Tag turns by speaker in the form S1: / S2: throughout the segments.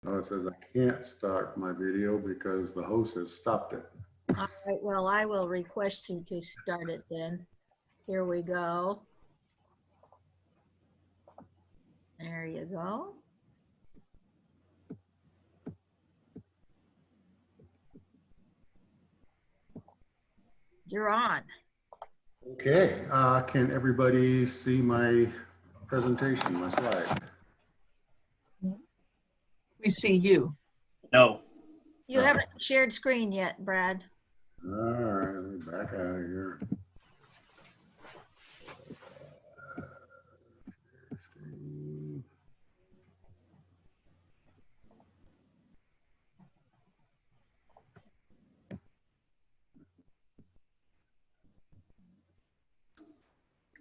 S1: Oh, it says I can't start my video because the host has stopped it.
S2: All right, well, I will request you to start it then. Here we go. There you go. You're on.
S1: Okay, can everybody see my presentation, my slide?
S3: We see you.
S4: No.
S2: You haven't shared screen yet, Brad.
S1: All right, let me back out of here.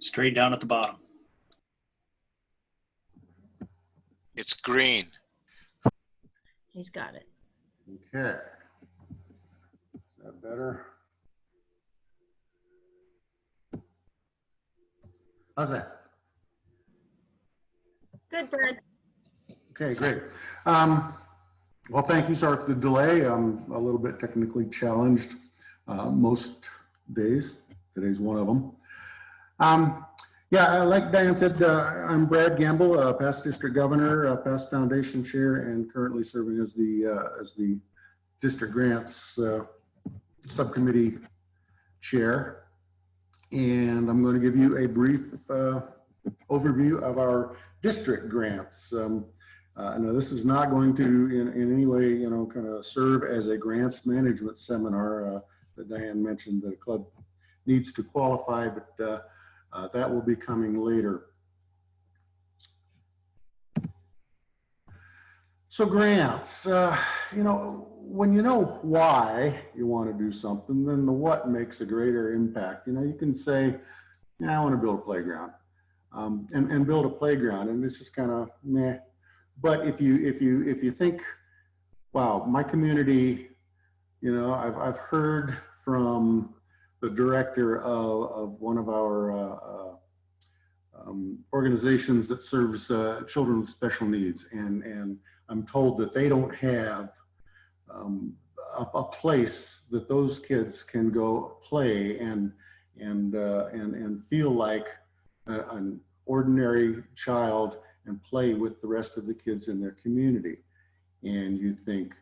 S4: Straight down at the bottom.
S5: It's green.
S2: He's got it.
S1: Okay. Is that better? How's that?
S2: Good, Brad.
S1: Okay, great. Well, thank you. Sorry for the delay. I'm a little bit technically challenged most days. Today's one of them. Yeah, like Diane said, I'm Brad Gamble, past district governor, past foundation chair, and currently serving as the district grants subcommittee chair. And I'm going to give you a brief overview of our district grants. Now, this is not going to in any way, kind of serve as a grants management seminar that Diane mentioned that a club needs to qualify, but that will be coming later. So grants, when you know why you want to do something, then the what makes a greater impact. You can say, yeah, I want to build a playground, and build a playground, and it's just kind of meh. But if you think, wow, my community, I've heard from the director of one of our organizations that serves children with special needs, and I'm told that they don't have a place that those kids can go play and feel like an ordinary child and play with the rest of the kids in their community. And you think,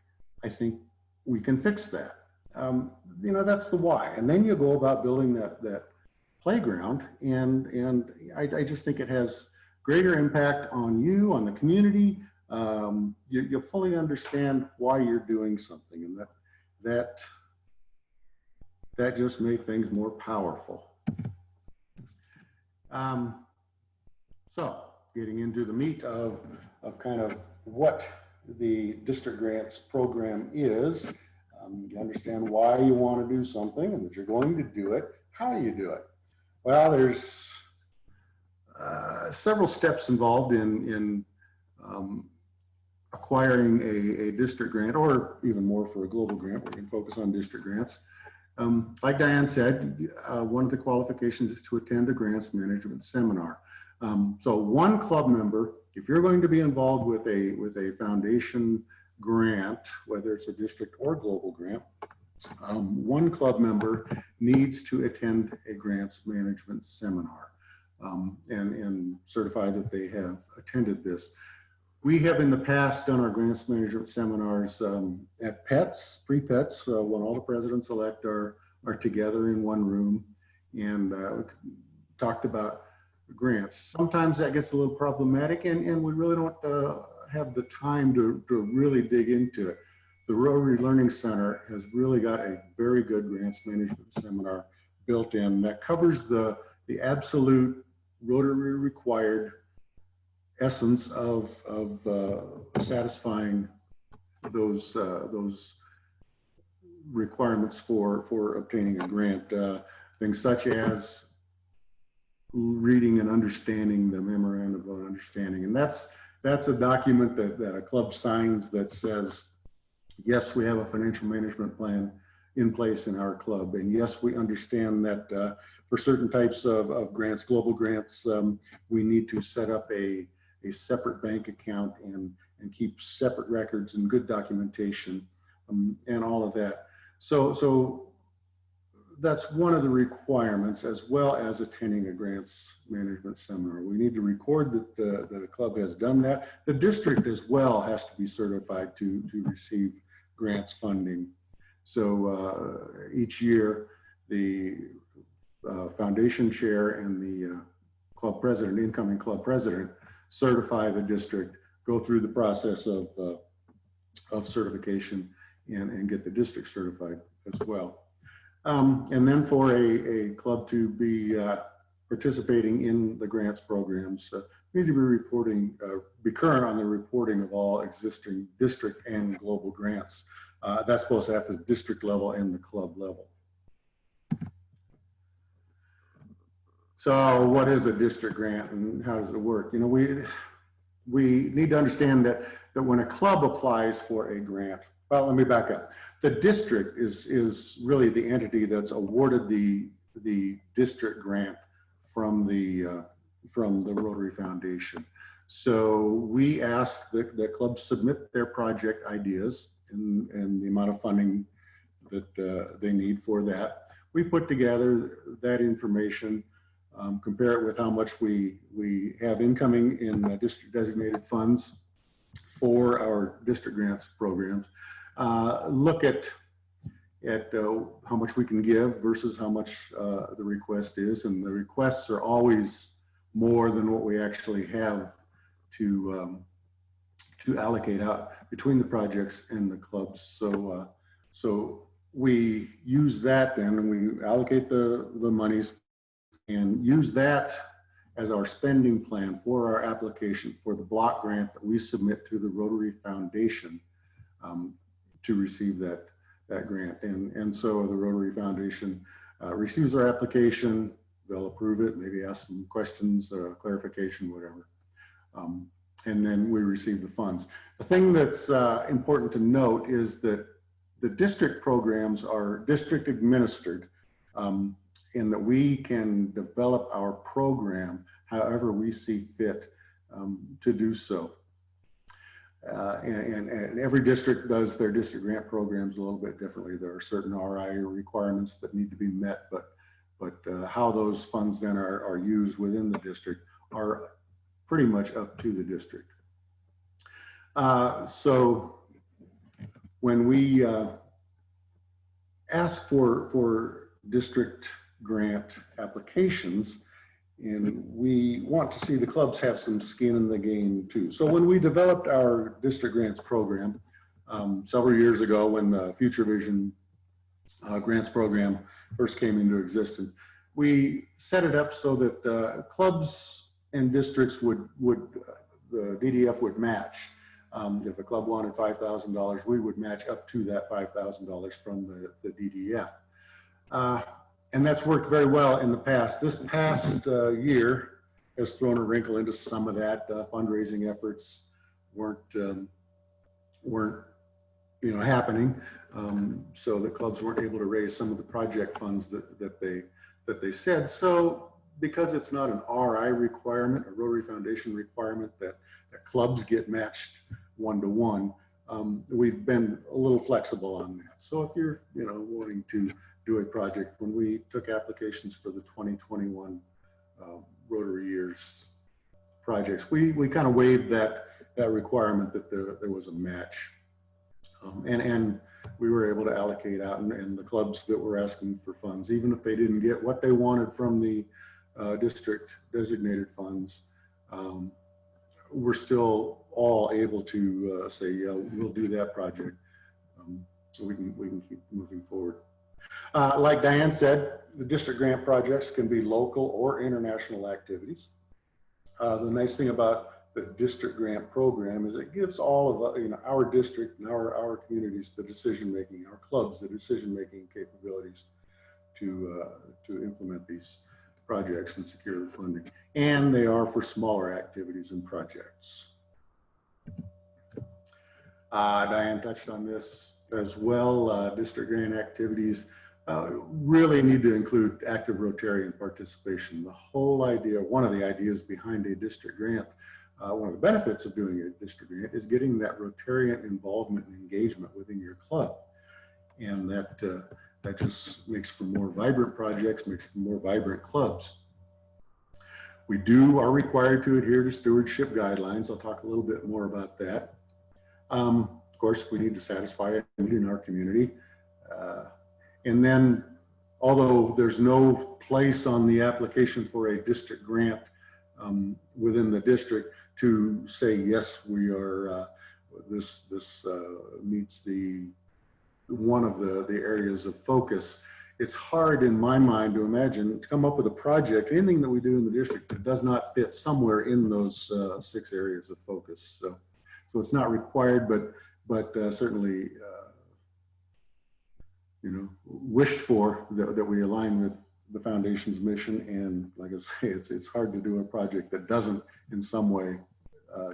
S1: I think we can fix that. That's the why. And then you go about building that playground, and I just think it has greater impact on you, on the community. You'll fully understand why you're doing something, and that just makes things more powerful. So getting into the meat of kind of what the district grants program is, you understand why you want to do something and that you're going to do it. How do you do it? Well, there's several steps involved in acquiring a district grant, or even more for a global grant. We can focus on district grants. Like Diane said, one of the qualifications is to attend a grants management seminar. So one club member, if you're going to be involved with a foundation grant, whether it's a district or global grant, one club member needs to attend a grants management seminar and certify that they have attended this. We have in the past done our grants management seminars at PETS, pre-PETS, when all the presidents-elect are together in one room, and we talked about grants. Sometimes that gets a little problematic, and we really don't have the time to really dig into it. The Rotary Learning Center has really got a very good grants management seminar built in that covers the absolute Rotary required essence of satisfying those requirements for obtaining a grant. Things such as reading and understanding the memorandum of understanding, and that's a document that a club signs that says, yes, we have a financial management plan in place in our club, and yes, we understand that for certain types of grants, global grants, we need to set up a separate bank account and keep separate records and good documentation, and all of that. So that's one of the requirements, as well as attending a grants management seminar. We need to record that the club has done that. The district as well has to be certified to receive grants funding. So each year, the foundation chair and the club president, incoming club president, certify the district, go through the process of certification, and get the district certified as well. And then for a club to be participating in the grants programs, we need to be reporting, be current on the reporting of all existing district and global grants. That's both at the district level and the club level. So what is a district grant and how does it work? You know, we need to understand that when a club applies for a grant, well, let me back up. The district is really the entity that's awarded the district grant from the Rotary Foundation. So we ask that clubs submit their project ideas and the amount of funding that they need for that. We put together that information, compare it with how much we have incoming in district designated funds for our district grants programs. Look at how much we can give versus how much the request is, and the requests are always more than what we actually have to allocate out between the projects and the clubs. So we use that then, and we allocate the monies and use that as our spending plan for our application for the block grant that we submit to the Rotary Foundation to receive that grant. And so the Rotary Foundation receives our application, they'll approve it, maybe ask some questions, clarification, whatever. And then we receive the funds. The thing that's important to note is that the district programs are district administered, in that we can develop our program however we see fit to do so. And every district does their district grant programs a little bit differently. There are certain RI requirements that need to be met, but how those funds then are used within the district are pretty much up to the district. So when we ask for district grant applications, and we want to see the clubs have some skin in the game too. So when we developed our district grants program several years ago, when the Future Vision grants program first came into existence, we set it up so that clubs and districts the DDF would match. If a club wanted $5,000, we would match up to that $5,000 from the DDF. And that's worked very well in the past. This past year has thrown a wrinkle into some of that. Fundraising efforts weren't happening, so the clubs weren't able to raise some of the project funds that they said. So because it's not an RI requirement, a Rotary Foundation requirement that clubs get matched one-to-one, we've been a little flexible on that. So if you're wanting to do a project, when we took applications for the 2021 Rotary Years projects, we kind of waived that requirement that there was a match, and we were able to allocate out, and the clubs that were asking for funds, even if they didn't get what they wanted from the district designated funds, we're still all able to say, yeah, we'll do that project, so we can keep moving forward. Like Diane said, the district grant projects can be local or international activities. The nice thing about the district grant program is it gives all of our district and our communities the decision-making, our clubs the decision-making capabilities to implement these projects and secure the funding. And they are for smaller activities and projects. Diane touched on this as well. District grant activities really need to include active Rotarian participation. The whole idea, one of the ideas behind a district grant one of the benefits of doing a district grant is getting that Rotarian involvement and engagement within your club. And that just makes for more vibrant projects, makes for more vibrant clubs. We are required to adhere to stewardship guidelines. I'll talk a little bit more about that. Of course, we need to satisfy a need in our community. And then, although there's no place on the application for a district grant within the district to say, yes, we are, this meets one of the areas of focus. It's hard in my mind to imagine, to come up with a project, anything that we do in the district that does not fit somewhere in those 6 areas of focus. So it's not required, but certainly, wished for that we align with the foundation's mission. And like I say, it's hard to do a project that doesn't in some way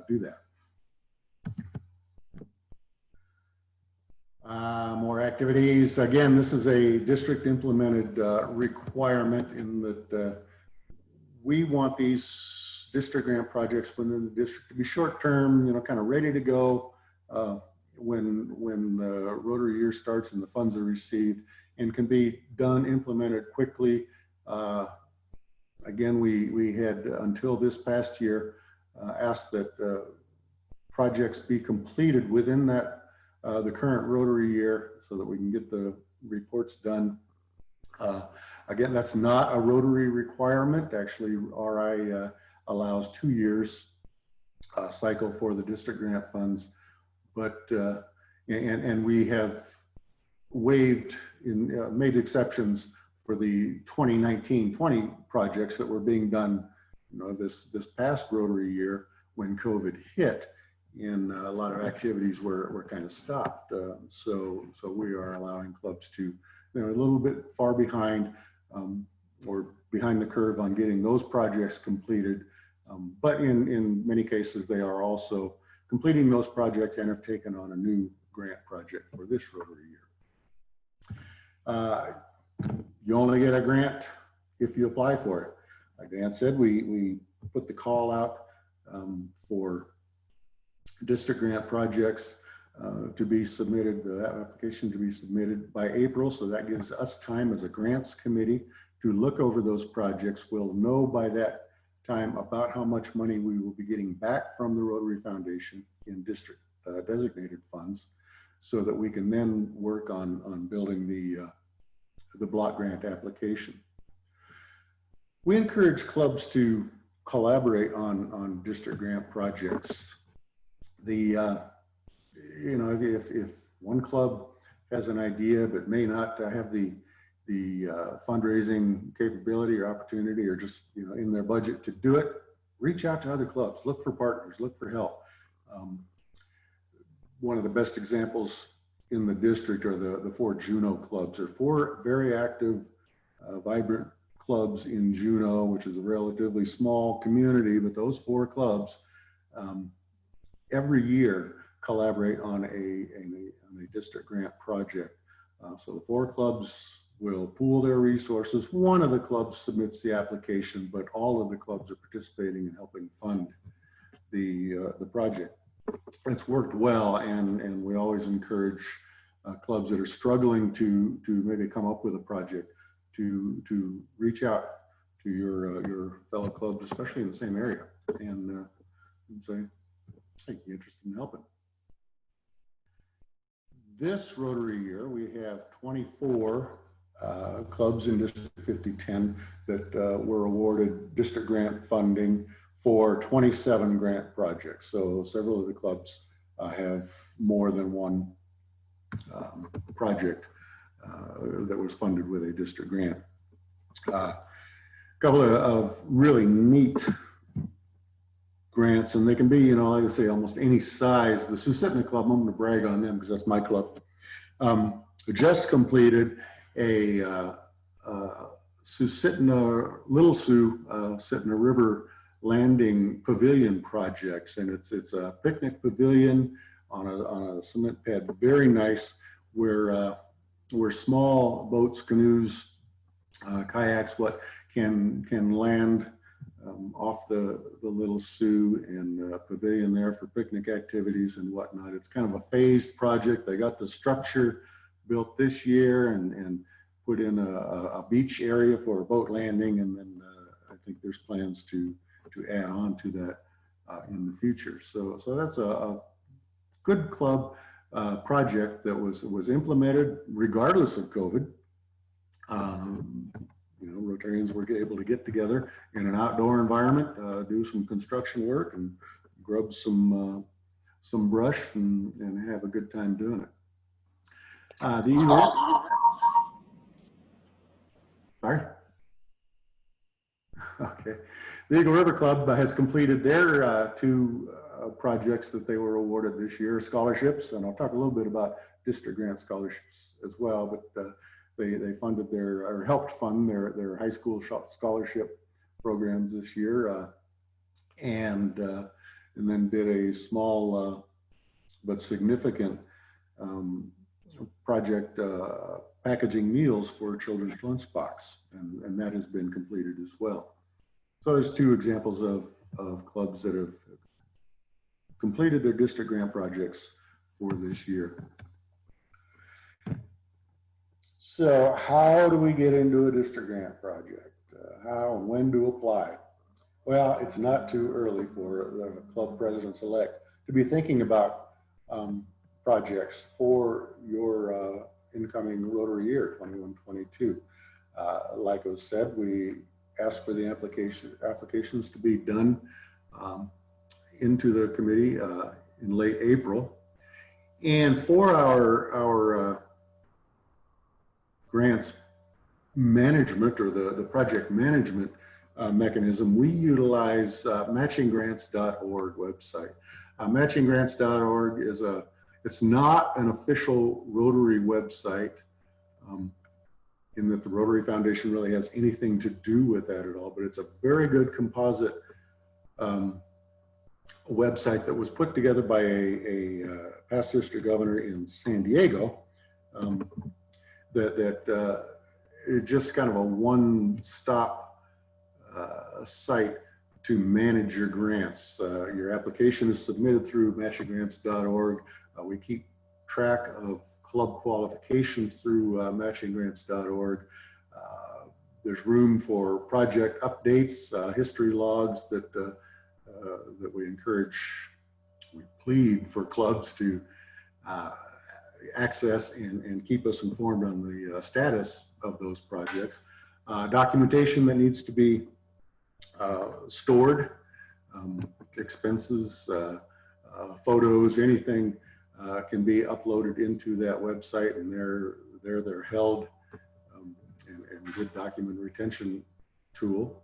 S1: do that. More activities. Again, this is a district implemented requirement in that we want these district grant projects within the district to be short term, kind of ready to go when the Rotary year starts and the funds are received, and can be done, implemented quickly. Again, we had until this past year asked that projects be completed within that the current Rotary year so that we can get the reports done. Again, that's not a Rotary requirement. Actually, RI allows 2 years cycle for the district grant funds, but and we have waived made exceptions for the 2019-20 projects that were being done, this past Rotary year when COVID hit. And a lot of activities were kind of stopped. So we are allowing clubs to, a little bit far behind or behind the curve on getting those projects completed. But in many cases, they are also completing those projects and have taken on a new grant project for this Rotary year. You only get a grant if you apply for it. Like Dan said, we put the call out for district grant projects to be submitted, the application to be submitted by April. So that gives us time as a grants committee to look over those projects. We'll know by that time about how much money we will be getting back from the Rotary Foundation in district designated funds, so that we can then work on building the block grant application. We encourage clubs to collaborate on district grant projects. If one club has an idea but may not have the fundraising capability or opportunity, or just in their budget to do it, reach out to other clubs, look for partners, look for help. One of the best examples in the district are the 4 Juneau clubs. There are 4 very active, vibrant clubs in Juneau, which is a relatively small community, but those 4 clubs every year collaborate on a district grant project. So the 4 clubs will pool their resources. One of the clubs submits the application, but all of the clubs are participating in helping fund the project. It's worked well, and we always encourage clubs that are struggling to maybe come up with a project to reach out to your fellow clubs, especially in the same area, and say, hey, you interested in helping? This Rotary year, we have 24 clubs in District 5010 that were awarded district grant funding for 27 grant projects. So several of the clubs have more than one project that was funded with a district grant. A couple of really neat grants, and they can be, like I say, almost any size. The Susitna Club, I'm going to brag on them because that's my club, just completed a Susitna, Little Sioux, Susitna River landing pavilion projects, and it's a picnic pavilion on a cement pad, very nice, where small boats, canoes, kayaks, can land off the Little Sioux and pavilion there for picnic activities and whatnot. It's kind of a phased project. They got the structure built this year and put in a beach area for a boat landing, and then I think there's plans to add on to that in the future. So that's a good club project that was implemented regardless of COVID. You know, Rotarians were able to get together in an outdoor environment, do some construction work and grub some brush and have a good time doing it. The Eagle, sorry. Okay. The Eagle River Club has completed their two projects that they were awarded this year, scholarships, and I'll talk a little bit about district grant scholarships as well, but they funded or helped fund their high school scholarship programs this year, and then did a small but significant project packaging meals for children's lunchbox, and that has been completed as well. So there's two examples of clubs that have completed their district grant projects for this year. So how do we get into a district grant project? How and when to apply? Well, it's not too early for the club presidents-elect to be thinking about projects for your incoming Rotary year 21-22. Like I said, we asked for the applications to be done into the committee in late April. And for our grants management, or the project management mechanism, we utilize matchinggrants.org website. Matchinggrants.org is it's not an official Rotary website, in that the Rotary Foundation really has anything to do with that at all, but it's a very good composite website that was put together by a past district governor in San Diego, that it's just kind of a one-stop site to manage your grants. Your application is submitted through matchinggrants.org. We keep track of club qualifications through matchinggrants.org. There's room for project updates, history logs that we plead for clubs to access and keep us informed on the status of those projects. Documentation that needs to be stored, expenses, photos, anything can be uploaded into that website, and they're held in a good document retention tool.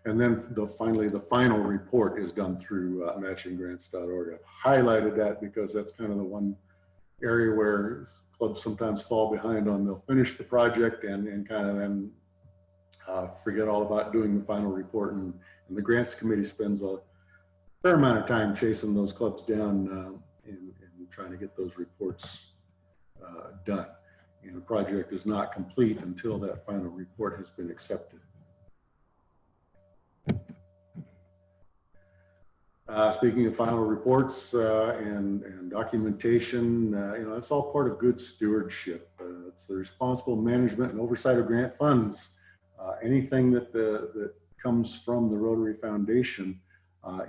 S1: And then finally, the final report is done through matchinggrants.org. I've highlighted that because that's kind of the one area where clubs sometimes fall behind on. They'll finish the project and kind of then forget all about doing the final report. And the grants committee spends a fair amount of time chasing those clubs down and trying to get those reports done. And the project is not complete until that final report has been accepted. Speaking of final reports and documentation, that's all part of good stewardship. It's the responsible management and oversight of grant funds. Anything that comes from the Rotary Foundation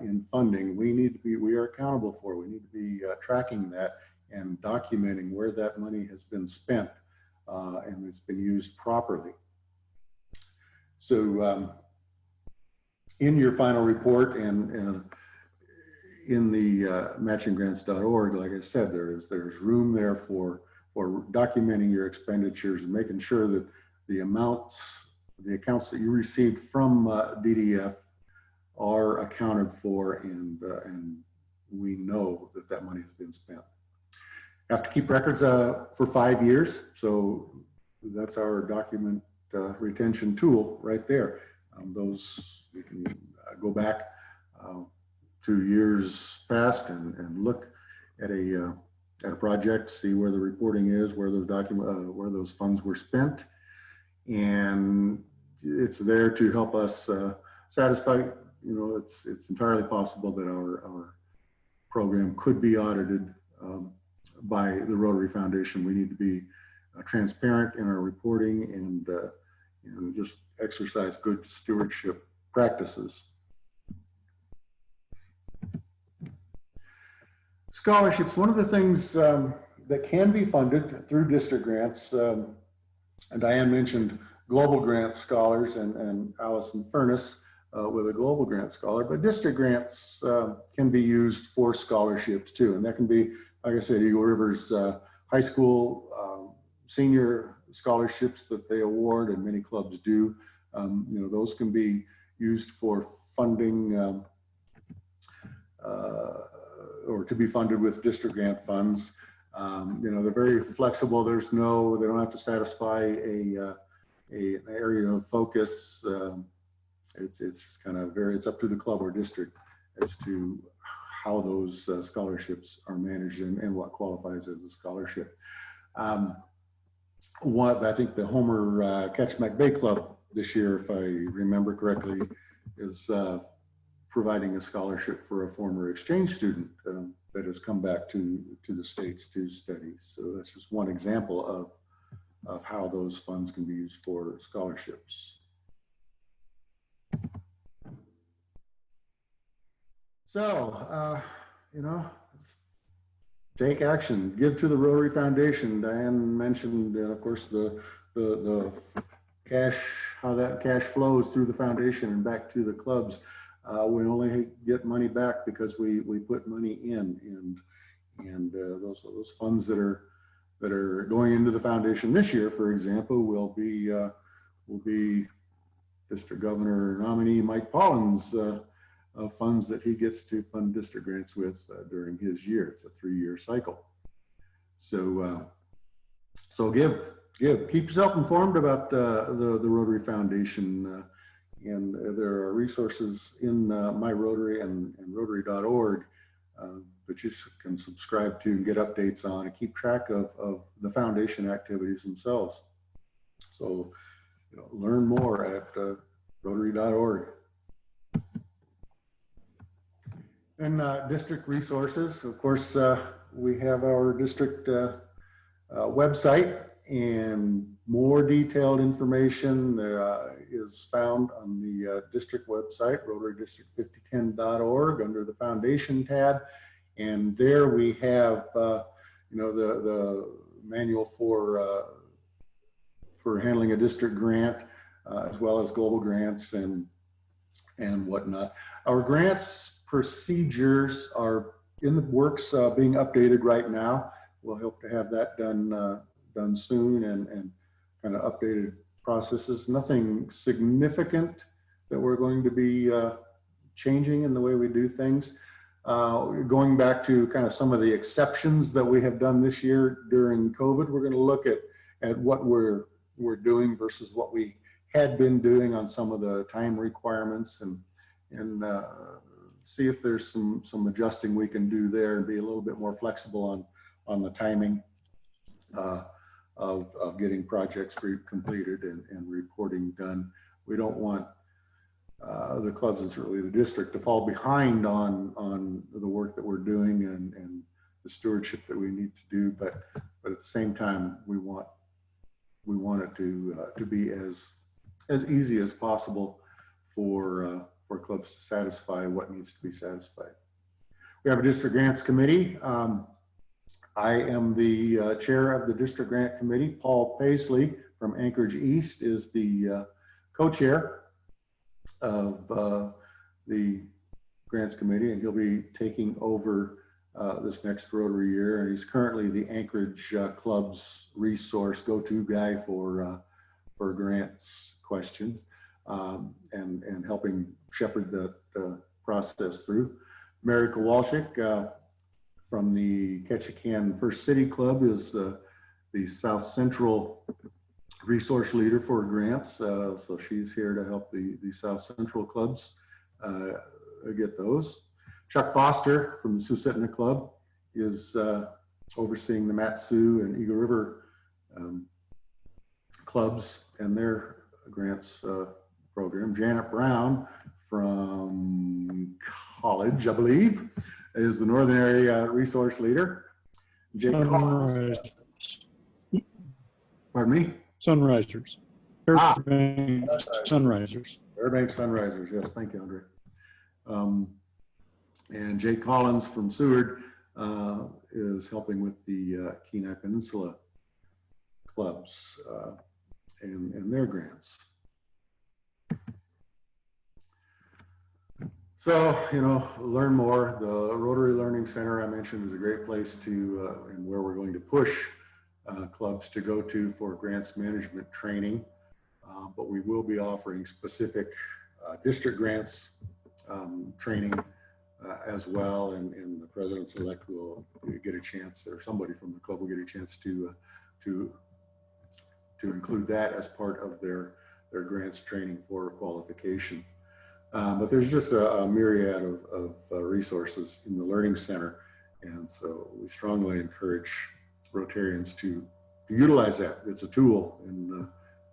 S1: in funding, we are accountable for. We need to be tracking that and documenting where that money has been spent and it's been used properly. So in your final report and in the matchinggrants.org, like I said, there's room there for documenting your expenditures and making sure that the accounts that you received from DDF are accounted for, and we know that money has been spent. You have to keep records for 5 years, so that's our document retention tool right there. Those we can go back 2 years past and look at a project, see where the reporting is, where those funds were spent, and it's there to help us satisfy you know, it's entirely possible that our program could be audited by the Rotary Foundation. We need to be transparent in our reporting and you know, just exercise good stewardship practices. Scholarships, one of the things that can be funded through district grants, and Diane mentioned Global Grant Scholars and Allison Furness with a Global Grant Scholar, but district grants can be used for scholarships too. And that can be, like I said, Eagle River's high school senior scholarships that they award, and many clubs do. You know, those can be used for funding or to be funded with district grant funds. You know, they're very flexible. They don't have to satisfy an area of focus. It's just kind of it's up to the club or district as to how those scholarships are managed and what qualifies as a scholarship. What I think the Homer Ketchmack Bay Club this year, if I remember correctly, is providing a scholarship for a former exchange student that has come back to the States to study. So that's just one example of how those funds can be used for scholarships. So, you know, take action, give to the Rotary Foundation. Diane mentioned, of course, the cash, how that cash flows through the foundation and back to the clubs. We only get money back because we put money in, and those funds that are going into the foundation this year, for example, will be District Governor nominee Mike Pollan's funds that he gets to fund district grants with during his year. It's a 3-year cycle. So keep yourself informed about the Rotary Foundation. And there are resources in My Rotary and Rotary.org that you can subscribe to and get updates on and keep track of the foundation activities themselves. So, you know, learn more at Rotary.org. And district resources, of course, we have our district website, and more detailed information is found on the district website, rotarydistrict5010.org, under the foundation tab. And there we have, you know, the manual for handling a district grant, as well as global grants and whatnot. Our grants procedures are in the works, being updated right now. We'll hope to have that done soon, and kind of updated processes. Nothing significant that we're going to be changing in the way we do things. Going back to kind of some of the exceptions that we have done this year during COVID, we're going to look at what we're doing versus what we had been doing on some of the time requirements, and see if there's some adjusting we can do there and be a little bit more flexible on the timing of getting projects completed and reporting done. We don't want the clubs and certainly the district to fall behind on the work that we're doing and the stewardship that we need to do, but at the same time we want it to be as easy as possible for clubs to satisfy what needs to be satisfied. We have a district grants committee. I am the chair of the district grant committee. Paul Paisley from Anchorage East is the co-chair of the grants committee, and he'll be taking over this next Rotary year. And he's currently the Anchorage Club's resource go-to guy for grants questions, and helping shepherd that process through. Mary Kowalczyk from the Ketchikan First City Club is the South Central resource leader for grants. So she's here to help the South Central clubs get those. Chuck Foster from the Susitna Club is overseeing the Mat-Su and Eagle River clubs and their grants program. Janet Brown from college, I believe, is the Northern Area Resource Leader. Jake Collins.
S3: Sunrise,
S1: Pardon me?
S3: Sunrisers. Fairbanks Sunrisers.
S1: Fairbanks Sunrisers. Yes, thank you, Andre. And Jake Collins from Seward is helping with the Kenai Peninsula clubs and their grants. So, you know, learn more. The Rotary Learning Center I mentioned is a great place to, and where we're going to push clubs to go to for grants management training. But we will be offering specific district grants training as well. And the presidents-elect will get a chance, or somebody from the club will get a chance to include that as part of their grants training for qualification. But there's just a myriad of resources in the Learning Center. And so we strongly encourage Rotarians to utilize that. It's a tool, and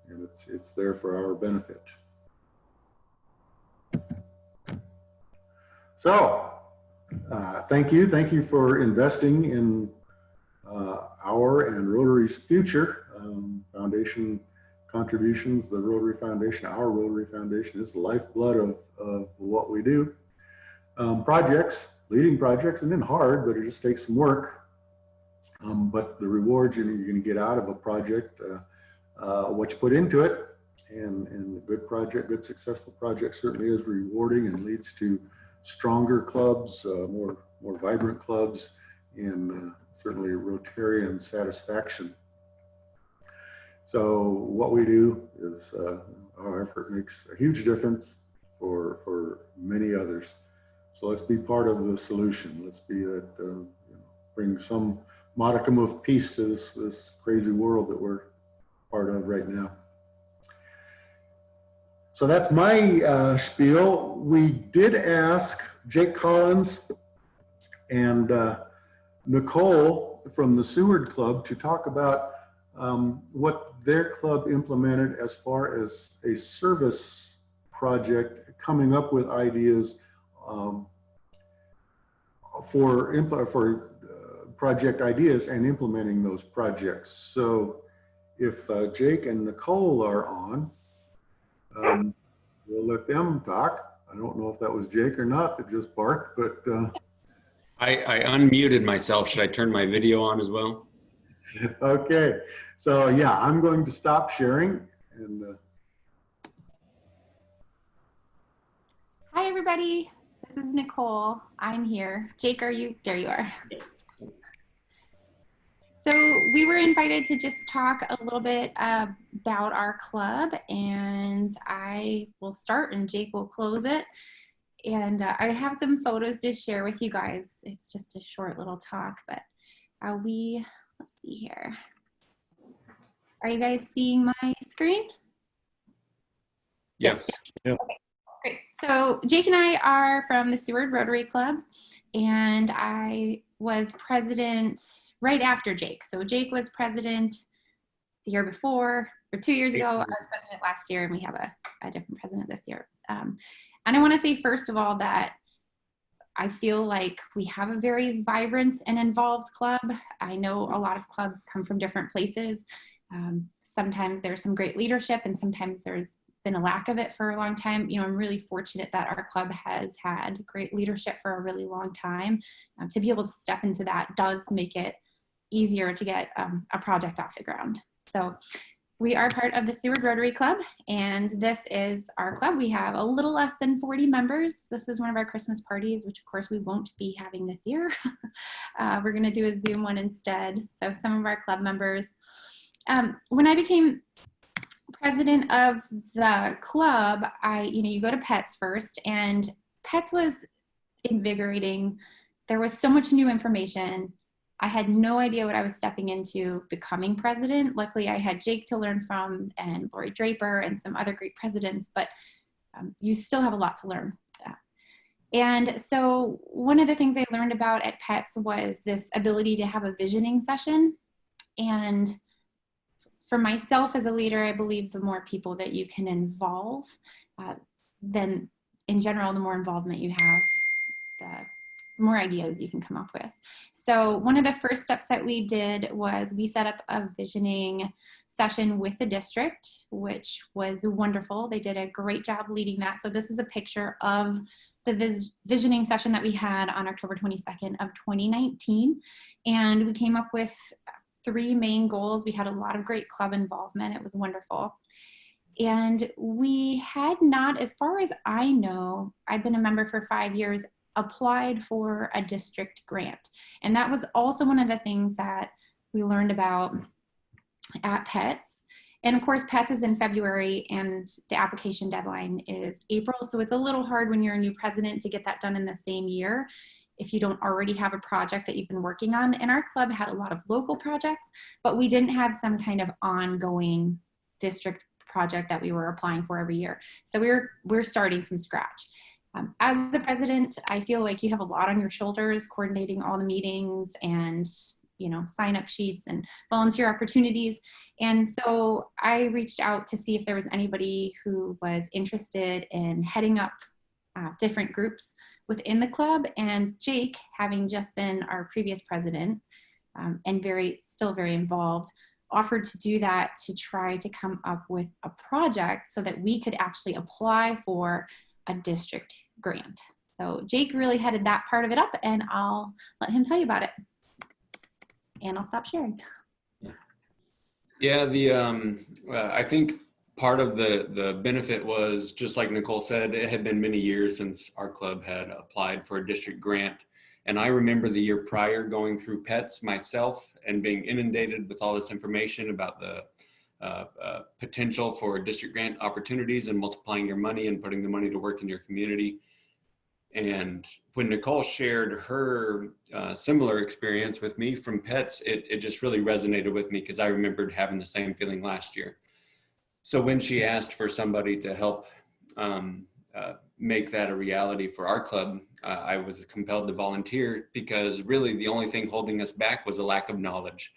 S1: it's there for our benefit. So thank you for investing in our and Rotary's future. Foundation contributions, the Rotary Foundation, our Rotary Foundation is the lifeblood of what we do. Projects, leading projects, and then hard, but it just takes some work. But the rewards you're going to get out of a project, what you put into it, and a good project, good successful project certainly is rewarding and leads to stronger clubs, more vibrant clubs, and certainly Rotarian satisfaction. So what we do is our effort makes a huge difference for many others. So let's be part of the solution. Let's be that, you know, bring some modicum of peace to this crazy world that we're part of right now. So that's my spiel. We did ask Jake Collins and Nicole from the Seward Club to talk about what their club implemented as far as a service project, coming up with ideas for project ideas and implementing those projects. So if Jake and Nicole are on, we'll let them talk. I don't know if that was Jake or not that just barked, but
S6: I unmuted myself. Should I turn my video on as well?
S1: okay. So yeah, I'm going to stop sharing. And
S7: Hi, everybody. This is Nicole. I'm here. Jake, are you? There you are. So we were invited to just talk a little bit about our club, and I will start and Jake will close it. And I have some photos to share with you guys. It's just a short little talk, but let's see here. Are you guys seeing my screen?
S6: Yes.
S3: Yeah.
S7: Okay, great. So Jake and I are from the Seward Rotary Club, and I was president right after Jake. So Jake was president the year before, or 2 years ago. I was president last year, and we have a different president this year. And I want to say, first of all, that I feel like we have a very vibrant and involved club. I know a lot of clubs come from different places. Sometimes there's some great leadership, and sometimes there's been a lack of it for a long time. You know, I'm really fortunate that our club has had great leadership for a really long time. To be able to step into that does make it easier to get a project off the ground. So we are part of the Seward Rotary Club, and this is our club. We have a little less than 40 members. This is one of our Christmas parties, which of course we won't be having this year. We're gonna do a Zoom one instead. So some of our club members. When I became president of the club, you go to PETS first, and PETS was invigorating. There was so much new information. I had no idea what I was stepping into becoming president. Luckily, I had Jake to learn from, and Lori Draper, and some other great presidents, but you still have a lot to learn. And so one of the things I learned about at PETS was this ability to have a visioning session. And for myself as a leader, I believe the more people that you can involve, then in general, the more involvement you have, the more ideas you can come up with. So one of the first steps that we did was we set up a visioning session with the district, which was wonderful. They did a great job leading that. So this is a picture of the visioning session that we had on October 22nd of 2019. And we came up with 3 main goals. We had a lot of great club involvement. It was wonderful. And we had not, as far as I know, I'd been a member for 5 years, applied for a district grant. And that was also one of the things that we learned about at PETS. And of course, PETS is in February and the application deadline is April. So it's a little hard when you're a new president to get that done in the same year if you don't already have a project that you've been working on. And our club had a lot of local projects, but we didn't have some kind of ongoing district project that we were applying for every year. So we're starting from scratch. As the president, I feel like you have a lot on your shoulders, coordinating all the meetings and, you know, sign up sheets and volunteer opportunities. And so I reached out to see if there was anybody who was interested in heading up different groups within the club. And Jake, having just been our previous president and still very involved, offered to do that to try to come up with a project so that we could actually apply for a district grant. So Jake really headed that part of it up, and I'll let him tell you about it. And I'll stop sharing.
S6: Yeah, I think part of the benefit was, just like Nicole said, it had been many years since our club had applied for a district grant. And I remember the year prior going through PETS myself and being inundated with all this information about the potential for district grant opportunities and multiplying your money and putting the money to work in your community. And when Nicole shared her similar experience with me from PETS, it just really resonated with me because I remembered having the same feeling last year. So when she asked for somebody to help make that a reality for our club, I was compelled to volunteer because really the only thing holding us back was a lack of knowledge.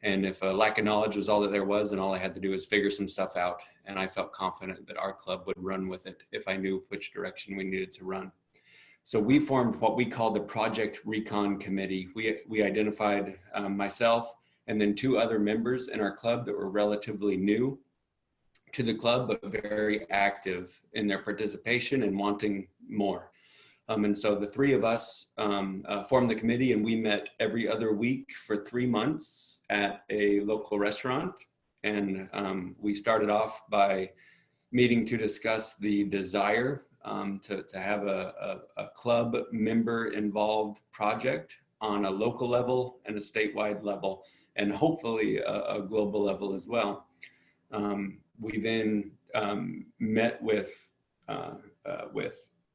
S6: And if a lack of knowledge was all that there was, then all I had to do was figure some stuff out. And I felt confident that our club would run with it if I knew which direction we needed to run. So we formed what we called the Project Recon Committee. We identified myself and then 2 other members in our club that were relatively new to the club, but very active in their participation and wanting more. And so the 3 of us formed the committee, and we met every other week for 3 months at a local restaurant. And we started off by meeting to discuss the desire to have a club member involved project on a local level and a statewide level, and hopefully a global level as well. We then met with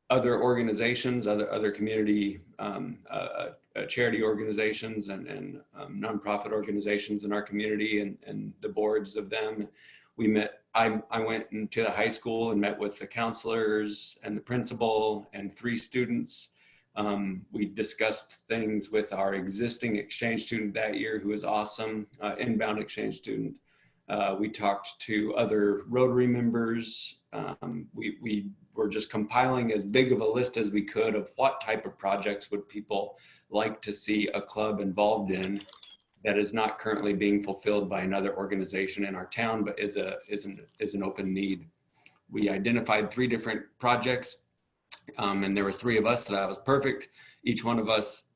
S6: other organizations, other community charity organizations and nonprofit organizations in our community and the boards of them. We met, I went into the high school and met with the counselors and the principal and 3 students. We discussed things with our existing exchange student that year, who was awesome, inbound exchange student. We talked to other Rotary members. We were just compiling as big of a list as we could of what type of projects would people like to see a club involved in that is not currently being fulfilled by another organization in our town, but is an open need. We identified 3 different projects, and there was 3 of us, so that was perfect. Each one of us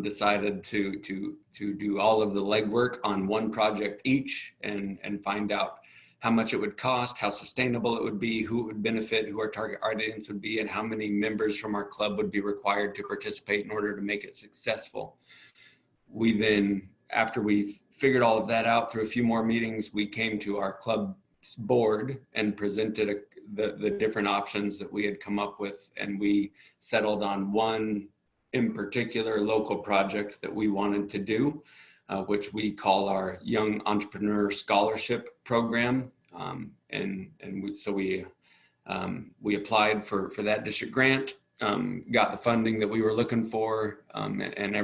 S6: decided to do all of the legwork on one project each and find out how much it would cost, how sustainable it would be, who it would benefit, who our target audience would be, and how many members from our club would be required to participate in order to make it successful. We then, after we figured all of that out through a few more meetings, we came to our club's board and presented the different options that we had come up with, and we settled on one in particular local project that we wanted to do, which we call our Young Entrepreneur Scholarship Program. So we applied for that district grant, got the funding that we were looking for, and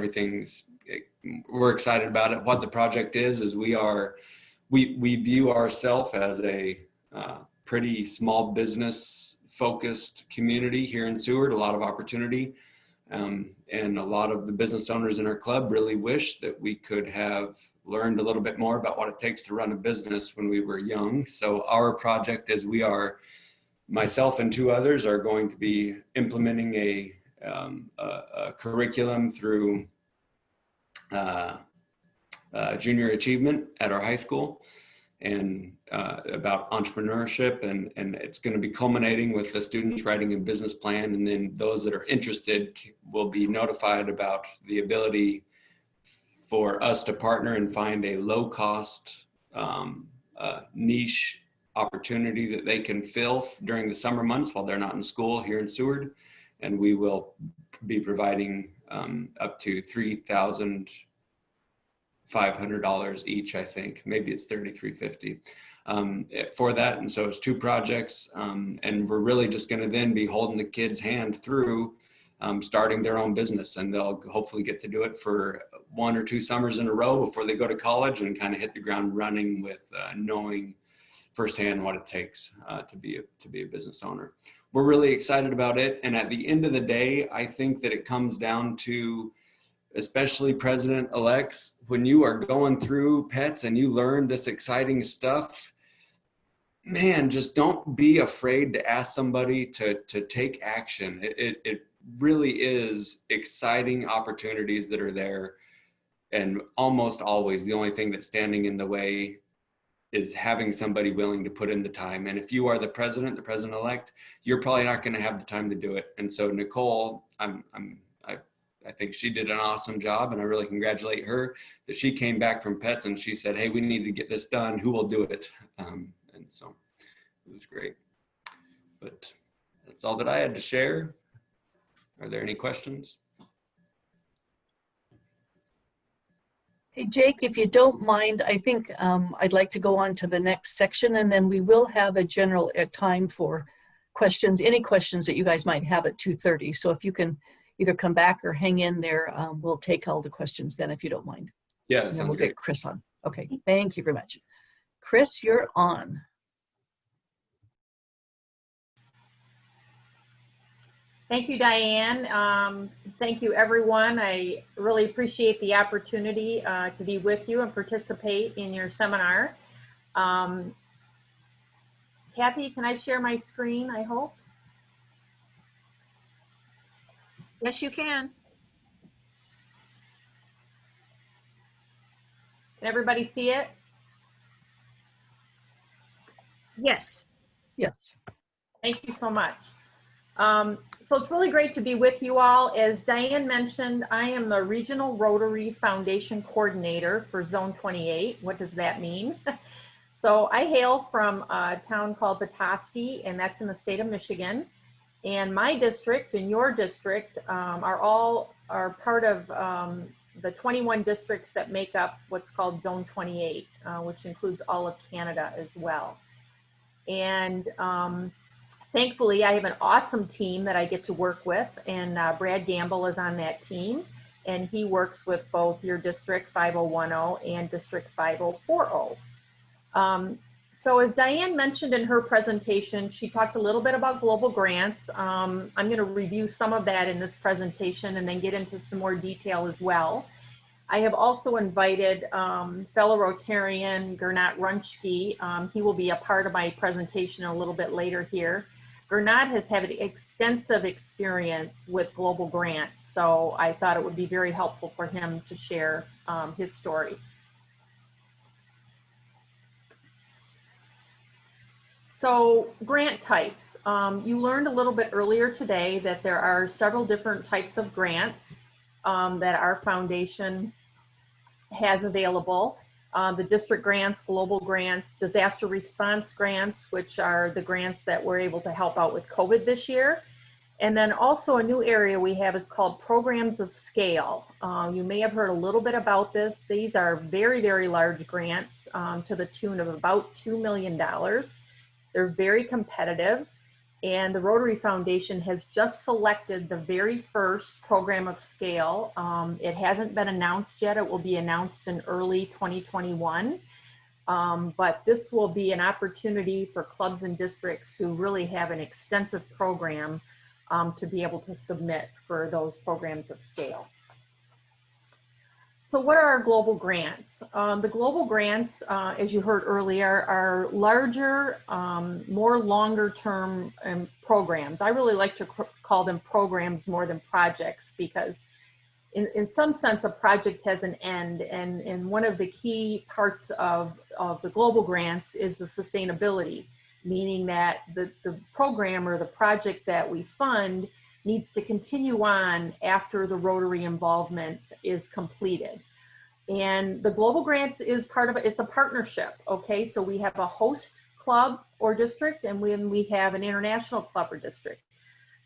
S6: we're excited about it. What the project is we view ourselves as a pretty small business focused community here in Seward, a lot of opportunity. And a lot of the business owners in our club really wish that we could have learned a little bit more about what it takes to run a business when we were young. So our project is myself and 2 others are going to be implementing a curriculum through junior achievement at our high school, and about entrepreneurship, and it's going to be culminating with the students writing a business plan, and then those that are interested will be notified about the ability for us to partner and find a low-cost niche opportunity that they can fill during the summer months while they're not in school here in Seward, and we will be providing up to $3,500 each, I think. Maybe it's $3,350 for that. And so it's 2 projects, and we're really just going to then be holding the kids' hand through starting their own business, and they'll hopefully get to do it for 1 or 2 summers in a row before they go to college and kind of hit the ground running with knowing firsthand what it takes to be a business owner. We're really excited about it, and at the end of the day, I think that it comes down to, especially president-elects, when you are going through PETS and you learn this exciting stuff, man, just don't be afraid to ask somebody to take action. It really is exciting opportunities that are there, and almost always the only thing that's standing in the way is having somebody willing to put in the time. And if you are the president-elect, you're probably not going to have the time to do it. And so Nicole, I think she did an awesome job, and I really congratulate her that she came back from PETS and she said, hey, we need to get this done. Who will do it? And so it was great. But that's all that I had to share. Are there any questions?
S8: Hey, Jake, if you don't mind, I think I'd like to go on to the next section, and then we will have a general time for questions, any questions that you guys might have at 2:30. So if you can either come back or hang in there, we'll take all the questions then, if you don't mind.
S6: Yeah,
S8: And then
S6: sounds
S8: we'll
S6: great.
S8: get Chris on. Okay, thank you very much. Chris, you're on.
S9: Thank you, Diane. Thank you, everyone. I really appreciate the opportunity to be with you and participate in your seminar. Kathy, can I share my screen, I hope?
S2: Yes, you can.
S9: Can everybody see it?
S2: Yes.
S8: Yes.
S9: Thank you so much. So it's really great to be with you all. As Diane mentioned, I am the Regional Rotary Foundation Coordinator for Zone 28. What does that mean? So I hail from a town called Petoskey, and that's in the state of Michigan. And my district and your district are part of the 21 districts that make up what's called Zone 28, which includes all of Canada as well. And thankfully, I have an awesome team that I get to work with, and Brad Gamble is on that team, and he works with both your District 5010 and District 5040. So as Diane mentioned in her presentation, she talked a little bit about global grants. I'm going to review some of that in this presentation and then get into some more detail as well. I have also invited fellow Rotarian Gernot Runschke. He will be a part of my presentation a little bit later here. Gernot has had extensive experience with global grants, so I thought it would be very helpful for him to share his story. So grant types. You learned a little bit earlier today that there are several different types of grants that our foundation has available. The district grants, global grants, disaster response grants, which are the grants that we're able to help out with COVID this year. And then also a new area we have is called programs of scale. You may have heard a little bit about this. These are very, very large grants to the tune of about $2 million. They're very competitive. And the Rotary Foundation has just selected the very first program of scale. It hasn't been announced yet. It will be announced in early 2021. But this will be an opportunity for clubs and districts who really have an extensive program to be able to submit for those programs of scale. So what are our global grants? The global grants, as you heard earlier, are larger, more longer term programs. I really like to call them programs more than projects, because in some sense a project has an end, and one of the key parts of the global grants is the sustainability, meaning that the program or the project that we fund needs to continue on after the Rotary involvement is completed. And the global grants is part of it. It's a partnership. Okay, so we have a host club or district, and when we have an international club or district.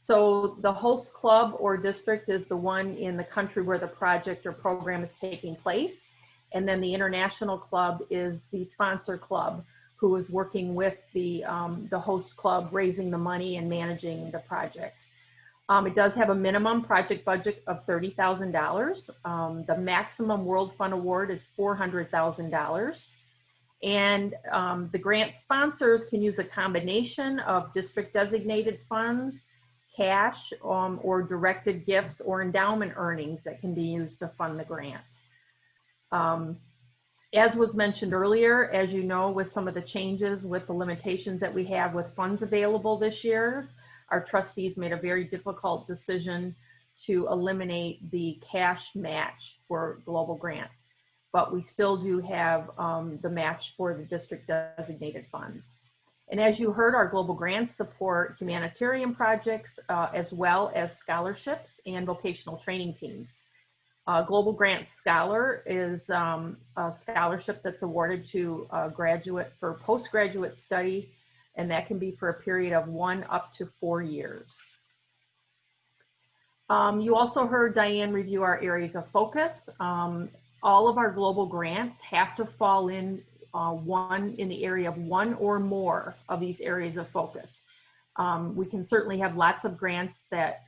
S9: So the host club or district is the one in the country where the project or program is taking place, and then the international club is the sponsor club who is working with the host club, raising the money and managing the project. It does have a minimum project budget of $30,000. The maximum World Fund Award is $400,000. And the grant sponsors can use a combination of district designated funds, cash, or directed gifts or endowment earnings that can be used to fund the grant. As was mentioned earlier, as you know, with some of the changes with the limitations that we have with funds available this year, our trustees made a very difficult decision to eliminate the cash match for global grants, but we still do have the match for the district designated funds. And as you heard, our global grants support humanitarian projects as well as scholarships and vocational training teams. Global Grant Scholar is a scholarship that's awarded to a graduate for postgraduate study, and that can be for a period of 1 up to 4 years. You also heard Diane review our areas of focus. All of our global grants have to fall in in the area of one or more of these areas of focus. We can certainly have lots of grants that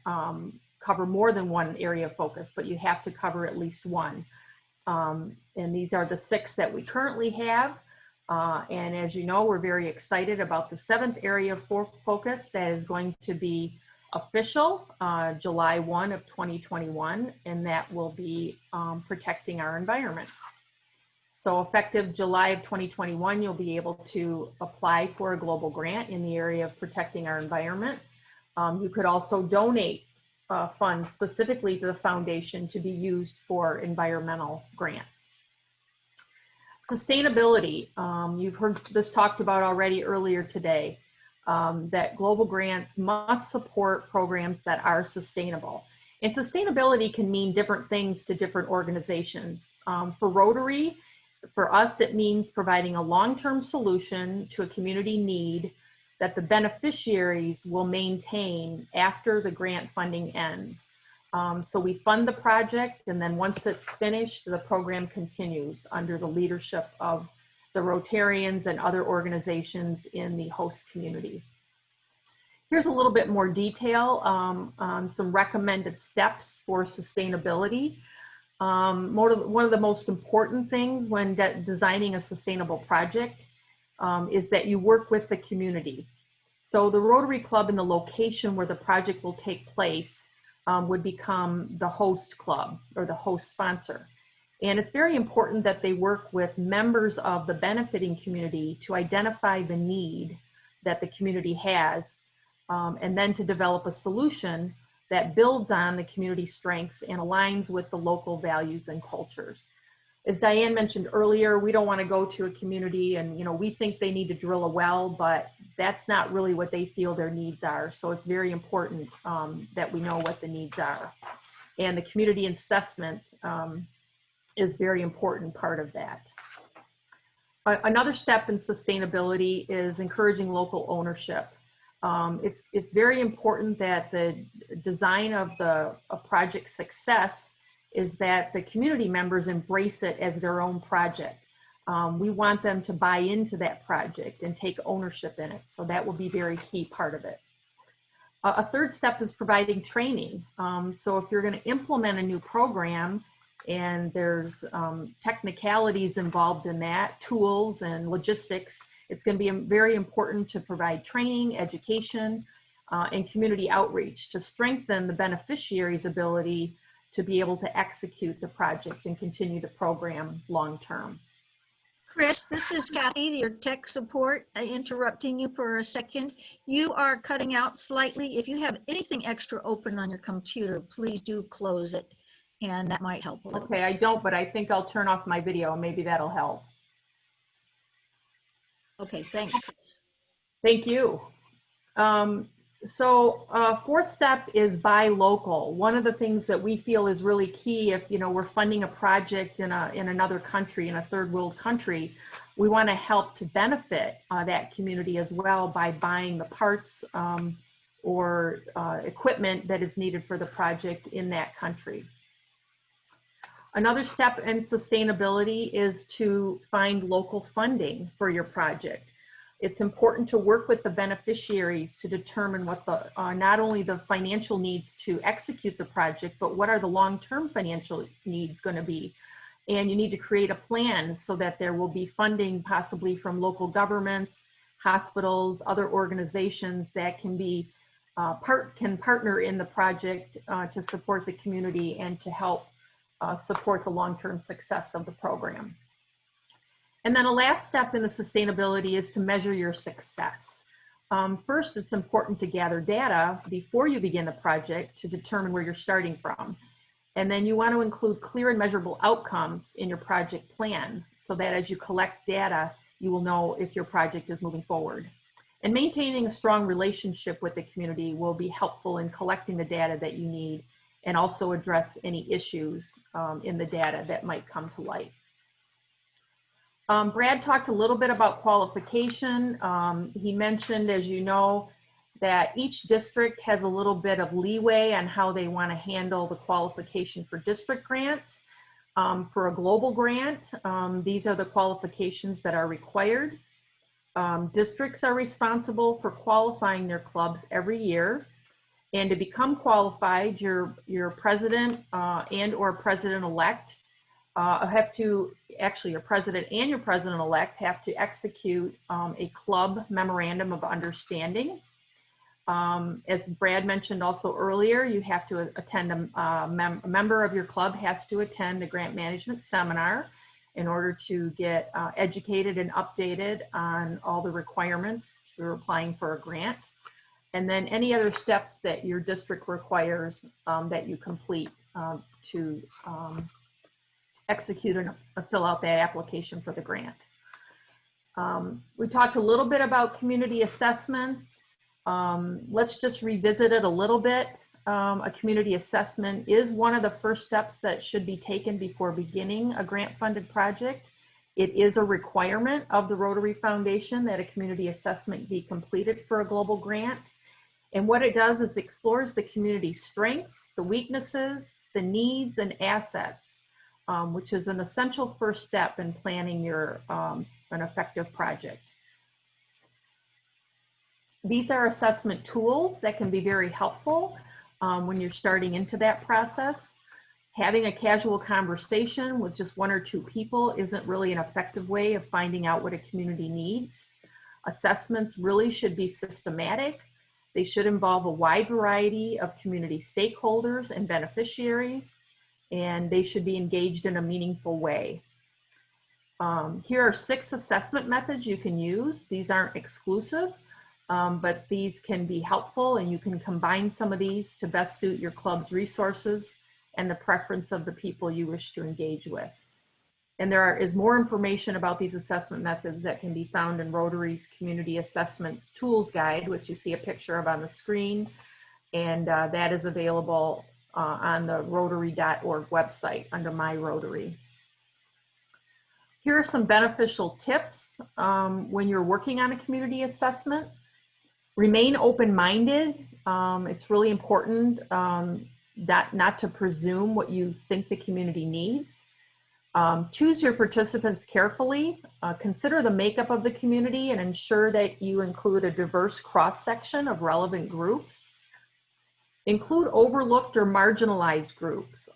S9: cover more than one area of focus, but you have to cover at least one. And these are the 6 that we currently have. And as you know, we're very excited about the 7th area of focus that is going to be official July 1 of 2021, and that will be protecting our environment. So effective July of 2021, you'll be able to apply for a global grant in the area of protecting our environment. You could also donate funds specifically to the foundation to be used for environmental grants. Sustainability, you've heard this talked about already earlier today, that global grants must support programs that are sustainable. And sustainability can mean different things to different organizations. For Rotary, for us, it means providing a long-term solution to a community need that the beneficiaries will maintain after the grant funding ends. So we fund the project, and then once it's finished, the program continues under the leadership of the Rotarians and other organizations in the host community. Here's a little bit more detail on some recommended steps for sustainability. One of the most important things when designing a sustainable project is that you work with the community. So the Rotary Club in the location where the project will take place would become the host club or the host sponsor. And it's very important that they work with members of the benefiting community to identify the need that the community has, and then to develop a solution that builds on the community strengths and aligns with the local values and cultures. As Diane mentioned earlier, we don't want to go to a community and, you know, we think they need to drill a well, but that's not really what they feel their needs are. So it's very important that we know what the needs are. And the community assessment is a very important part of that. Another step in sustainability is encouraging local ownership. It's very important that the design of a project's success is that the community members embrace it as their own project. We want them to buy into that project and take ownership in it. So that will be a very key part of it. A third step is providing training. So if you're going to implement a new program, and there's technicalities involved in that, tools and logistics. It's going to be very important to provide training, education, and community outreach to strengthen the beneficiary's ability to be able to execute the project and continue the program long term.
S2: Chris, this is Kathy, your tech support, interrupting you for a second. You are cutting out slightly. If you have anything extra open on your computer, please do close it, and that might help a little.
S9: Okay, I don't, but I think I'll turn off my video. Maybe that'll help.
S2: Okay, thanks, Chris.
S9: Thank you. Fourth step is buy local. One of the things that we feel is really key if we're funding a project in another country, in a third world country, we want to help to benefit that community as well by buying the parts or equipment that is needed for the project in that country. Another step in sustainability is to find local funding for your project. It's important to work with the beneficiaries to determine what the not only the financial needs to execute the project, but what are the long-term financial needs going to be. And you need to create a plan so that there will be funding possibly from local governments, hospitals, other organizations that can be partner in the project to support the community and to help support the long-term success of the program. And then a last step in the sustainability is to measure your success. First, it's important to gather data before you begin the project to determine where you're starting from. And then you want to include clear and measurable outcomes in your project plan so that as you collect data, you will know if your project is moving forward. And maintaining a strong relationship with the community will be helpful in collecting the data that you need and also address any issues in the data that might come to light. Brad talked a little bit about qualification. He mentioned, as you know, that each district has a little bit of leeway on how they want to handle the qualification for district grants. For a global grant, these are the qualifications that are required. Districts are responsible for qualifying their clubs every year. And to become qualified, your president and or president-elect your president and your president-elect have to execute a club memorandum of understanding. As Brad mentioned also earlier, you have to attend, a member of your club has to attend a grant management seminar in order to get educated and updated on all the requirements for applying for a grant. And then any other steps that your district requires that you complete to execute and fill out that application for the grant. We talked a little bit about community assessments. Let's just revisit it a little bit. A community assessment is one of the first steps that should be taken before beginning a grant-funded project. It is a requirement of the Rotary Foundation that a community assessment be completed for a global grant. And what it does is explores the community's strengths, the weaknesses, the needs, and assets, which is an essential first step in planning your an effective project. These are assessment tools that can be very helpful when you're starting into that process. Having a casual conversation with just one or two people isn't really an effective way of finding out what a community needs. Assessments really should be systematic. They should involve a wide variety of community stakeholders and beneficiaries, and they should be engaged in a meaningful way. Here are 6 assessment methods you can use. These aren't exclusive, but these can be helpful, and you can combine some of these to best suit your club's resources and the preference of the people you wish to engage with. And there is more information about these assessment methods that can be found in Rotary's Community Assessments Tools Guide, which you see a picture of on the screen. And that is available on the Rotary.org website under My Rotary. Here are some beneficial tips when you're working on a community assessment. Remain open-minded. It's really important not to presume what you think the community needs. Choose your participants carefully. Consider the makeup of the community and ensure that you include a diverse cross-section of relevant groups. Include overlooked or marginalized groups.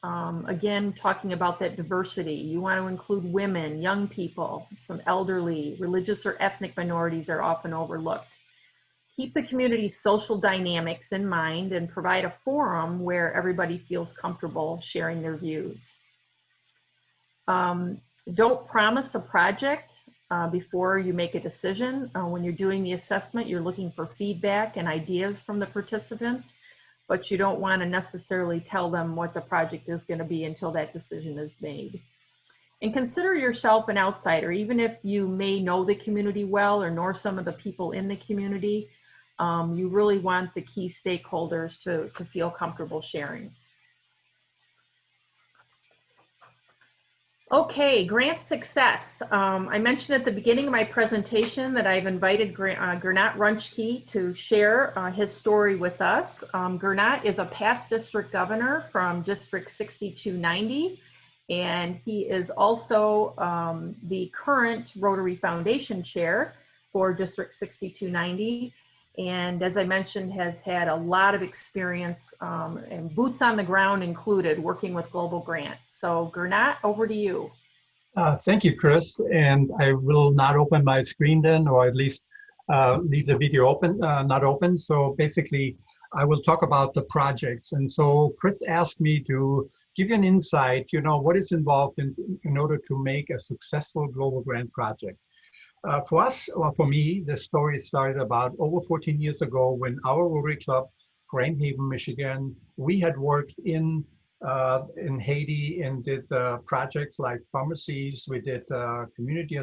S9: Again, talking about that diversity. You want to include women, young people, some elderly, religious or ethnic minorities are often overlooked. Keep the community's social dynamics in mind and provide a forum where everybody feels comfortable sharing their views. Don't promise a project before you make a decision. When you're doing the assessment, you're looking for feedback and ideas from the participants, but you don't want to necessarily tell them what the project is going to be until that decision is made. And consider yourself an outsider, even if you may know the community well or know some of the people in the community. You really want the key stakeholders to feel comfortable sharing. Okay, grant success. I mentioned at the beginning of my presentation that I've invited Gernot Runchke to share his story with us. Gernot is a past district governor from District 6290, and he is also the current Rotary Foundation chair for District 6290. And as I mentioned, has had a lot of experience and boots on the ground included, working with Global Grant. So Gernot, over to you.
S10: Thank you, Chris. And I will not open my screen then, or at least leave the video open, not open. So basically, I will talk about the projects. And so Chris asked me to give you an insight, what is involved in order to make a successful Global Grant project. For us, or for me, the story started about over 14 years ago when our Rotary Club, Grand Haven, Michigan, we had worked in Haiti and did projects like pharmacies, we did community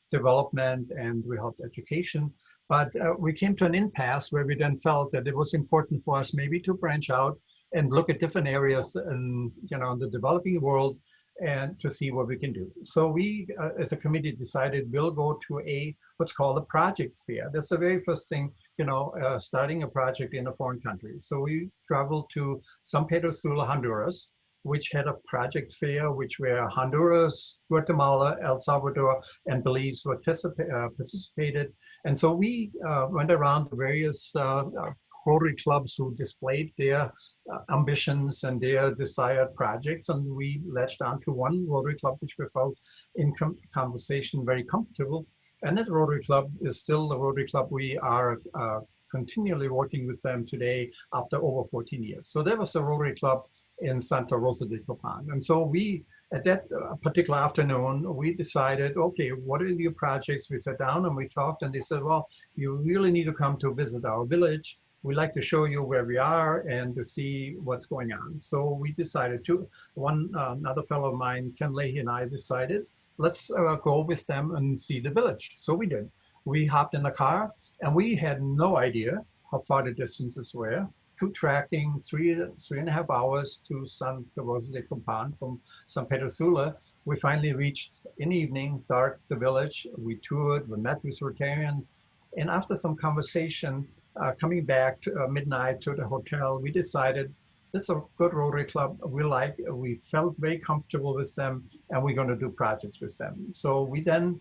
S10: development, and we helped education. But we came to an impasse where we then felt that it was important for us maybe to branch out and look at different areas in the developing world and to see what we can do. So we, as a committee, decided we'll go to what's called a project fair. That's the very first thing, starting a project in a foreign country. So we traveled to San Pedro Sula, Honduras, which had a project fair, which where Honduras, Guatemala, El Salvador, and Belize participated. And so we went around the various Rotary clubs who displayed their ambitions and their desired projects, and we latched on to one Rotary club which we felt in conversation very comfortable. And that Rotary club is still the Rotary club. We are continually working with them today after over 14 years. So there was the Rotary club in Santa Rosa de Copan. And so we, at that particular afternoon, we decided, okay, what are your projects? We sat down and we talked, and they said, well, you really need to come to visit our village. We'd like to show you where we are and to see what's going on. So we decided to, another fellow of mine, Ken Leahy, and I decided, let's go with them and see the village. So we did. We hopped in the car and we had no idea how far the distances were. Tracking 3.5 hours to Santa Rosa de Copan from San Pedro Sula. We finally reached in the evening, dark, the village. We toured, we met with Rotarians. And after some conversation, coming back to midnight to the hotel, we decided it's a good Rotary club. We felt very comfortable with them, and we're going to do projects with them. So we then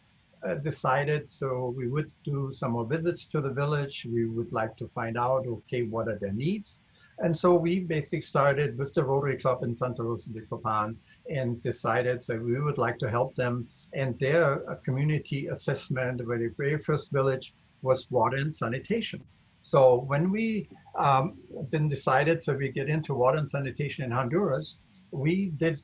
S10: decided, so we would do some more visits to the village. We would like to find out, okay, what are their needs? And so we basically started with the Rotary Club in Santa Rosa de Copan and decided that we would like to help them. And their community assessment, the very first village, was water and sanitation. So when we then decided to we get into water and sanitation in Honduras, we did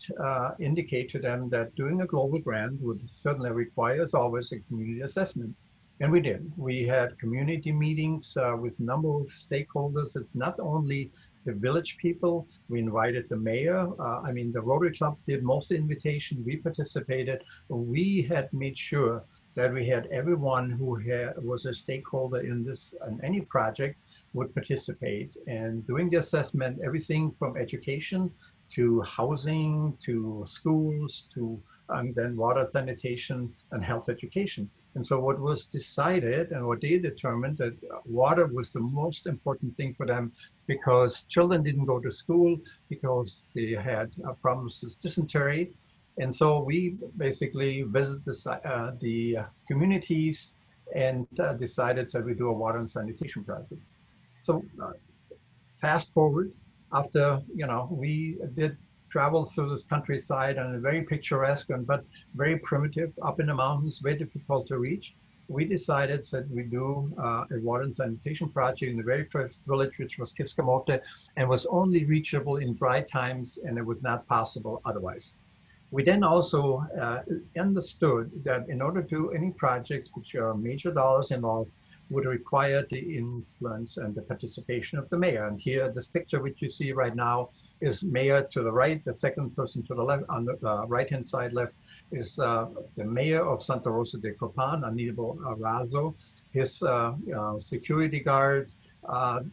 S10: indicate to them that doing a global grant would certainly require, as always, a community assessment. And we did. We had community meetings with a number of stakeholders. It's not only the village people. We invited the mayor. The Rotary Club did most of the invitation. We participated. We had made sure that we had everyone who was a stakeholder in any project would participate. And doing the assessment, everything from education to housing, to schools, to then water sanitation and health education. And so what was decided and what they determined that water was the most important thing for them because children didn't go to school because they had problems with dysentery. And so we basically visited the communities and decided that we do a water and sanitation project. So fast forward after, we did travel through this countryside and a very picturesque and but very primitive up in the mountains, very difficult to reach. We decided that we do a water and sanitation project in the very first village, which was Kiskamote, and was only reachable in dry times, and it was not possible otherwise. We then also understood that in order to do any projects which are major dollars involved would require the influence and the participation of the mayor. And here, this picture which you see right now is mayor to the right, the second person to the left, on the right-hand side left is the mayor of Santa Rosa de Copan, Anibal Razo, his security guard. I'm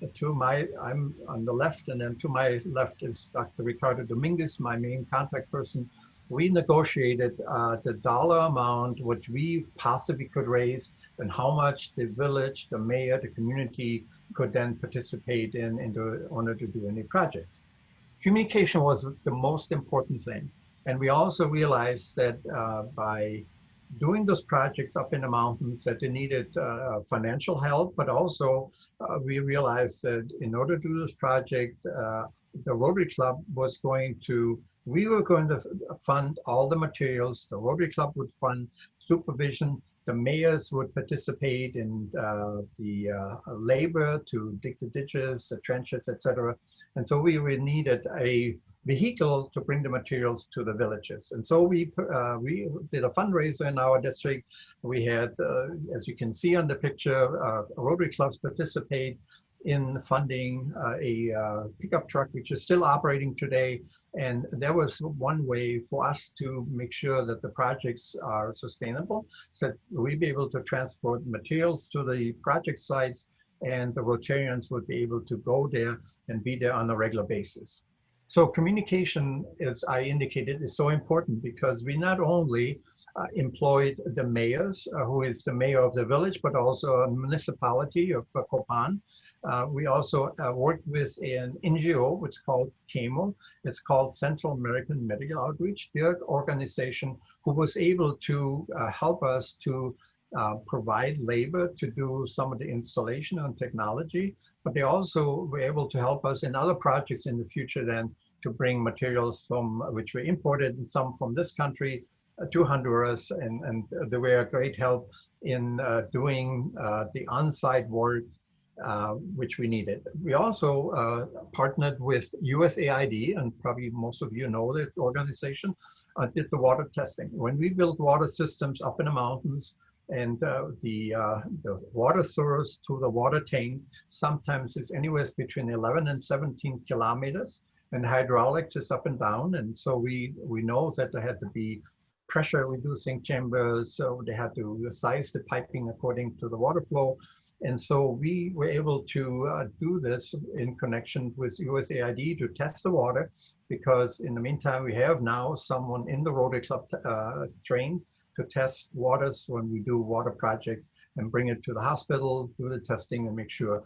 S10: on the left, and then to my left is Dr. Ricardo Dominguez, my main contact person. We negotiated the dollar amount which we possibly could raise and how much the village, the mayor, the community could then participate in order to do any projects. Communication was the most important thing. And we also realized that by doing those projects up in the mountains that they needed financial help, but also we realized that in order to do this project, the Rotary Club was we were going to fund all the materials, the Rotary Club would fund supervision, the mayors would participate in the labor to dig the ditches, the trenches, etc. And so we needed a vehicle to bring the materials to the villages. And so we did a fundraiser in our district. We had, as you can see on the picture, Rotary clubs participate in funding a pickup truck, which is still operating today. And that was one way for us to make sure that the projects are sustainable, so that we'd be able to transport materials to the project sites and the Rotarians would be able to go there and be there on a regular basis. So communication, as I indicated, is so important because we not only employed the mayors, who is the mayor of the village, but also a municipality of Copan. We also worked with an NGO, which is called CAMO. It's called Central American Medical Outreach. Their organization who was able to help us to provide labor to do some of the installation and technology, but they also were able to help us in other projects in the future then to bring materials from which we imported, and some from this country to Honduras, and they were a great help in doing the on-site work which we needed. We also partnered with USAID, and probably most of you know that organization, did the water testing. When we built water systems up in the mountains, and the water source to the water tank sometimes is anywhere between 11 and 17 kilometers, and hydraulics is up and down. And so we know that there had to be pressure reducing chambers, so they had to size the piping according to the water flow. And so we were able to do this in connection with USAID to test the water, because in the meantime, we have now someone in the Rotary Club trained to test waters when we do water projects and bring it to the hospital, do the testing and make sure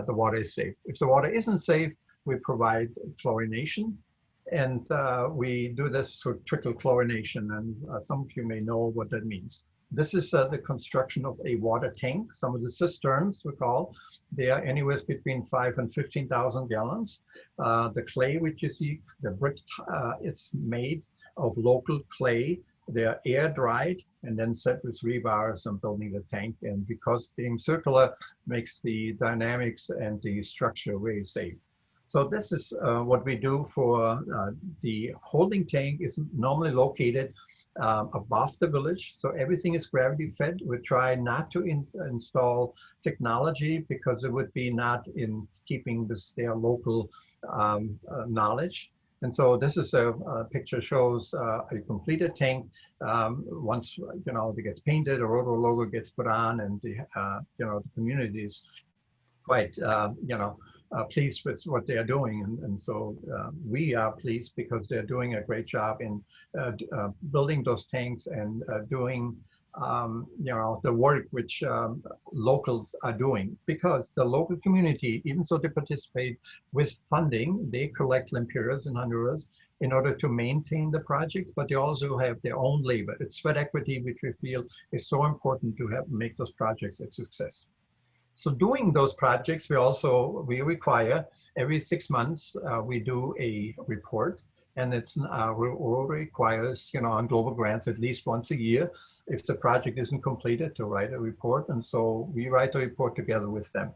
S10: the water is safe. If the water isn't safe, we provide chlorination, and we do this through trickle chlorination, and some of you may know what that means. This is the construction of a water tank. Some of the cisterns, we call, they are anywhere between 5,000 and 15,000 gallons. The clay which you see, the brick, it's made of local clay. They are air dried and then set with rebars and building the tank. And because being circular makes the dynamics and the structure very safe. So this is what we do for the holding tank. Is normally located above the village. So everything is gravity fed. We try not to install technology because it would be not in keeping with their local knowledge. And so this is a picture shows a completed tank. Once it gets painted, a Roto logo gets put on, and the the community is quite pleased with what they are doing, and so we are pleased because they're doing a great job in building those tanks and doing the work which locals are doing, because the local community, even so they participate with funding, they collect lempiras in Honduras in order to maintain the project, but they also have their own labor. It's sweat equity, which we feel is so important to make those projects a success. So doing those projects, we require every 6 months, we do a report, and it's requires, on global grants at least once a year, if the project isn't completed, to write a report. And so we write a report together with them.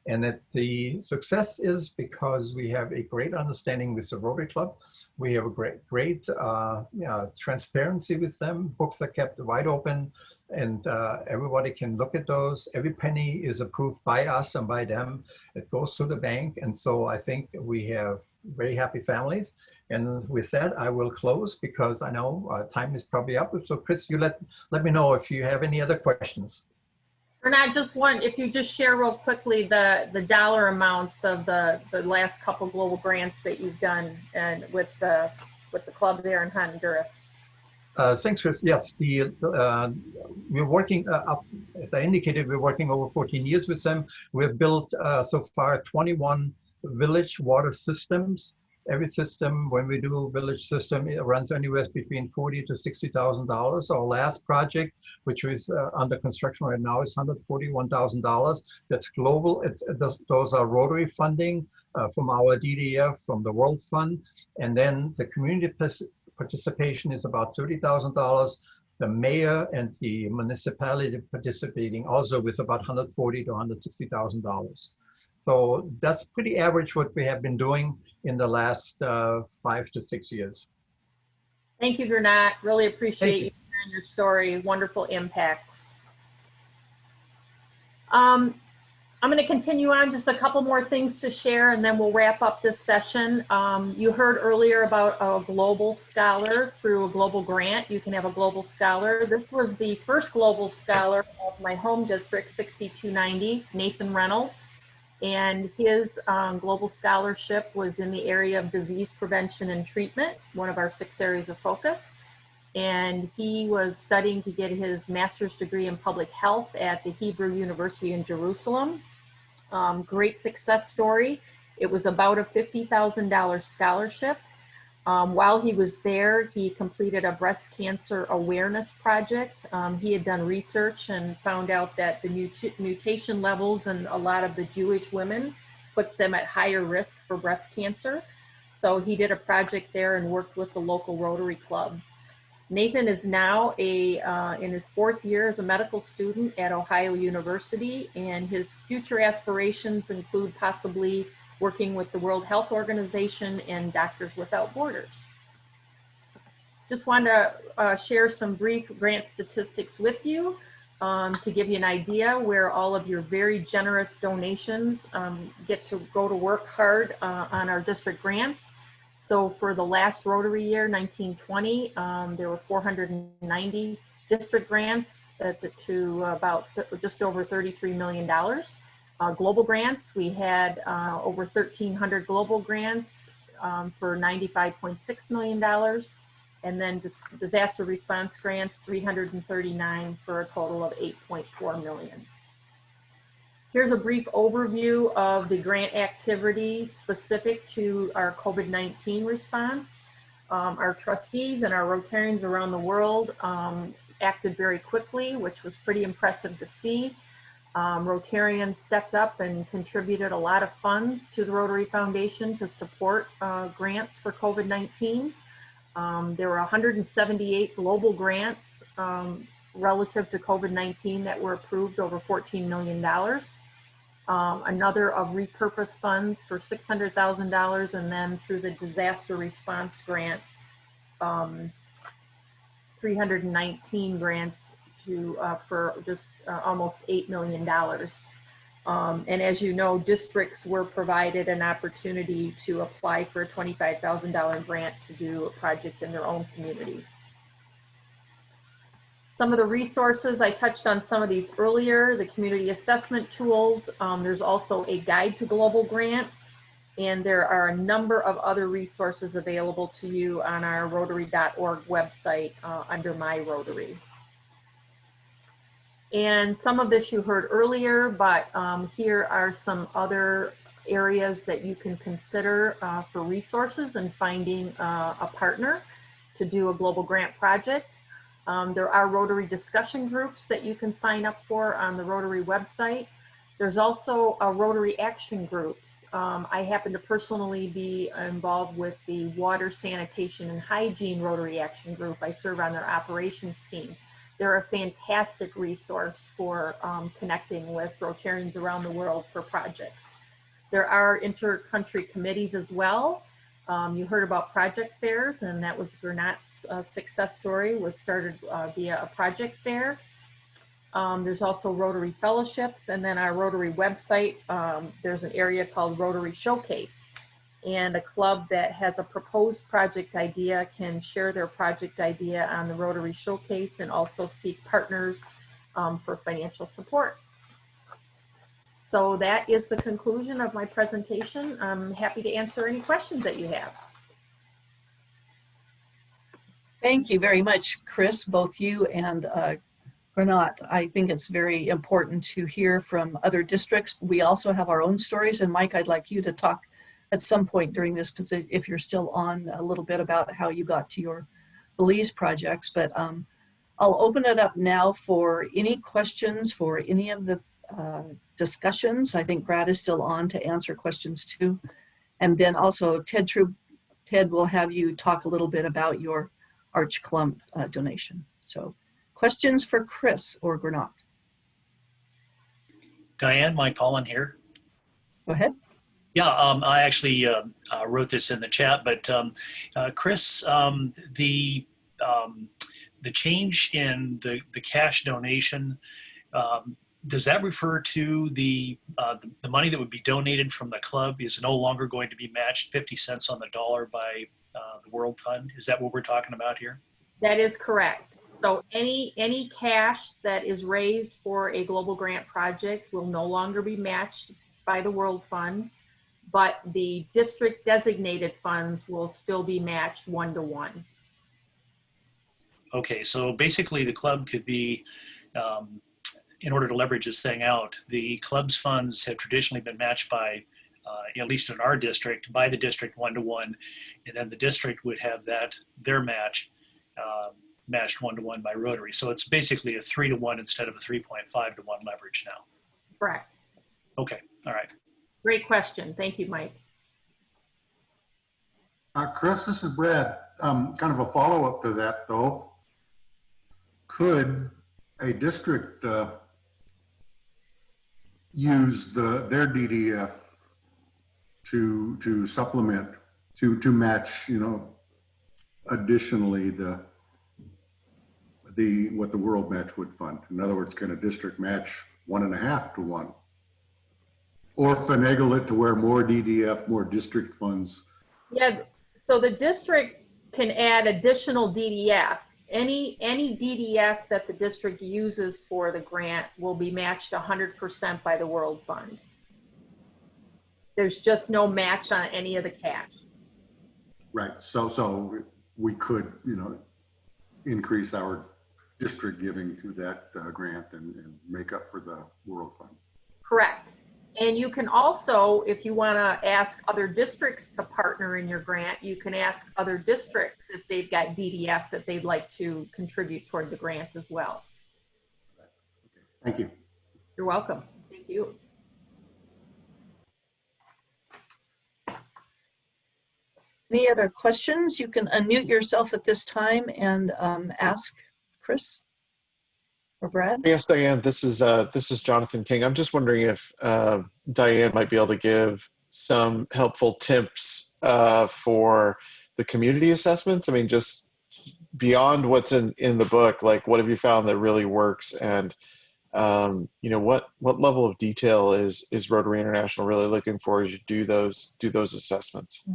S10: And that the success is because we have a great understanding with the Rotary Club. We have a great transparency with them. Books are kept wide open, and everybody can look at those. Every penny is approved by us and by them. It goes through the bank. And so I think we have very happy families. And with that, I will close because I know time is probably up. So Chris, you let me know if you have any other questions.
S9: Or not just one, if you just share real quickly the dollar amounts of the last couple global grants that you've done and with the club there in Honduras.
S10: Thanks, Chris. Yes, we're working, as I indicated, we're working over 14 years with them. We've built so far 21 village water systems. Every system, when we do a village system, it runs anywhere between $40,000 to $60,000. Our last project, which is under construction right now, is $141,000. That's global. Those are Rotary funding from our DDF, from the World Fund. And then the community participation is about $30,000. The mayor and the municipality participating also with about $140,000 to $160,000. So that's pretty average what we have been doing in the last 5 to 6 years.
S9: Thank you, Gernot. Really appreciate you sharing your story. Wonderful impact. I'm going to continue on, just a couple more things to share, and then we'll wrap up this session. You heard earlier about a global scholar through a global grant. You can have a global scholar. This was the first global scholar of my home district, 6290, Nathan Reynolds. And his global scholarship was in the area of disease prevention and treatment, one of our 6 areas of focus. And he was studying to get his master's degree in public health at the Hebrew University in Jerusalem. Great success story. It was about a $50,000 scholarship. While he was there, he completed a breast cancer awareness project. He had done research and found out that the mutation levels in a lot of the Jewish women puts them at higher risk for breast cancer. So he did a project there and worked with the local Rotary Club. Nathan is now in his 4th year as a medical student at Ohio University, and his future aspirations include possibly working with the World Health Organization and Doctors Without Borders. Just wanted to share some brief grant statistics with you to give you an idea where all of your very generous donations get to go to work hard on our district grants. So for the last Rotary year, 1920, there were 490 district grants to about just over $33 million. Global grants, we had over 1,300 global grants for $95.6 million. And then disaster response grants, 339 for a total of $8.4 million. Here's a brief overview of the grant activity specific to our COVID-19 response. Our trustees and our Rotarians around the world acted very quickly, which was pretty impressive to see. Rotarians stepped up and contributed a lot of funds to the Rotary Foundation to support grants for COVID-19. There were 178 global grants relative to COVID-19 that were approved, over $14 million. Another of repurposed funds for $600,000, and then through the disaster response grants, 319 grants for just almost $8 million. And as you know, districts were provided an opportunity to apply for a $25,000 grant to do a project in their own community. Some of the resources, I touched on some of these earlier, the community assessment tools. There's also a guide to global grants, and there are a number of other resources available to you on our Rotary.org website under My Rotary. And some of this you heard earlier, but here are some other areas that you can consider for resources and finding a partner to do a global grant project. There are Rotary discussion groups that you can sign up for on the Rotary website. There's also a Rotary Action Groups. I happen to personally be involved with the Water, Sanitation, and Hygiene Rotary Action Group. I serve on their operations team. They're a fantastic resource for connecting with Rotarians around the world for projects. There are inter-country committees as well. You heard about project fairs, and that was Gernot's success story, was started via a project fair. There's also Rotary Fellowships, and then our Rotary website, there's an area called Rotary Showcase. And a club that has a proposed project idea can share their project idea on the Rotary Showcase and also seek partners for financial support. So that is the conclusion of my presentation. I'm happy to answer any questions that you have.
S8: Thank you very much, Chris, both you and Gernot. I think it's very important to hear from other districts. We also have our own stories, and Mike, I'd like you to talk at some point during this position, if you're still on, a little bit about how you got to your Belize projects. But I'll open it up now for any questions for any of the discussions. I think Brad is still on to answer questions too. And then also Ted will have you talk a little bit about your Arch Clump donation. So questions for Chris or Gernot?
S4: Diane, Mike Pollan here.
S8: Go ahead.
S4: Yeah, I actually wrote this in the chat, but Chris, the change in the cash donation, does that refer to the money that would be donated from the club is no longer going to be matched 50 cents on the dollar by the World Fund? Is that what we're talking about here?
S9: That is correct. So any cash that is raised for a global grant project will no longer be matched by the World Fund, but the district designated funds will still be matched 1-to-1.
S4: Okay, so basically the club could be, in order to leverage this thing out, the club's funds have traditionally been matched by, at least in our district, by the district 1-to-1, and then the district would have their match matched 1-to-1 by Rotary. So it's basically a 3-to-1 instead of a 3.5-to-1 leverage now.
S9: Correct.
S4: Okay, all right.
S9: Great question. Thank you, Mike.
S1: Chris, this is Brad. Kind of a follow-up to that though. Could a district use their DDF to supplement, to match, additionally what the World Match would fund? In other words, can a district match 1.5-to-1? Or finagle it to where more DDF, more district funds?
S9: Yeah, so the district can add additional DDF. Any DDF that the district uses for the grant will be matched 100% by the World Fund. There's just no match on any of the cash.
S1: Right, so we could, increase our district giving to that grant and make up for the World Fund.
S9: Correct. And you can also, if you want to ask other districts to partner in your grant, you can ask other districts if they've got DDF that they'd like to contribute toward the grant as well.
S1: Thank you.
S9: You're welcome. Thank you.
S8: Any other questions? You can unmute yourself at this time and ask Chris or Brad.
S11: Yes, Diane, this is Jonathan King. I'm just wondering if Diane might be able to give some helpful tips for the community assessments. I mean, just beyond what's in the book, like what have you found that really works, and what level of detail is Rotary International really looking for as you do those assessments?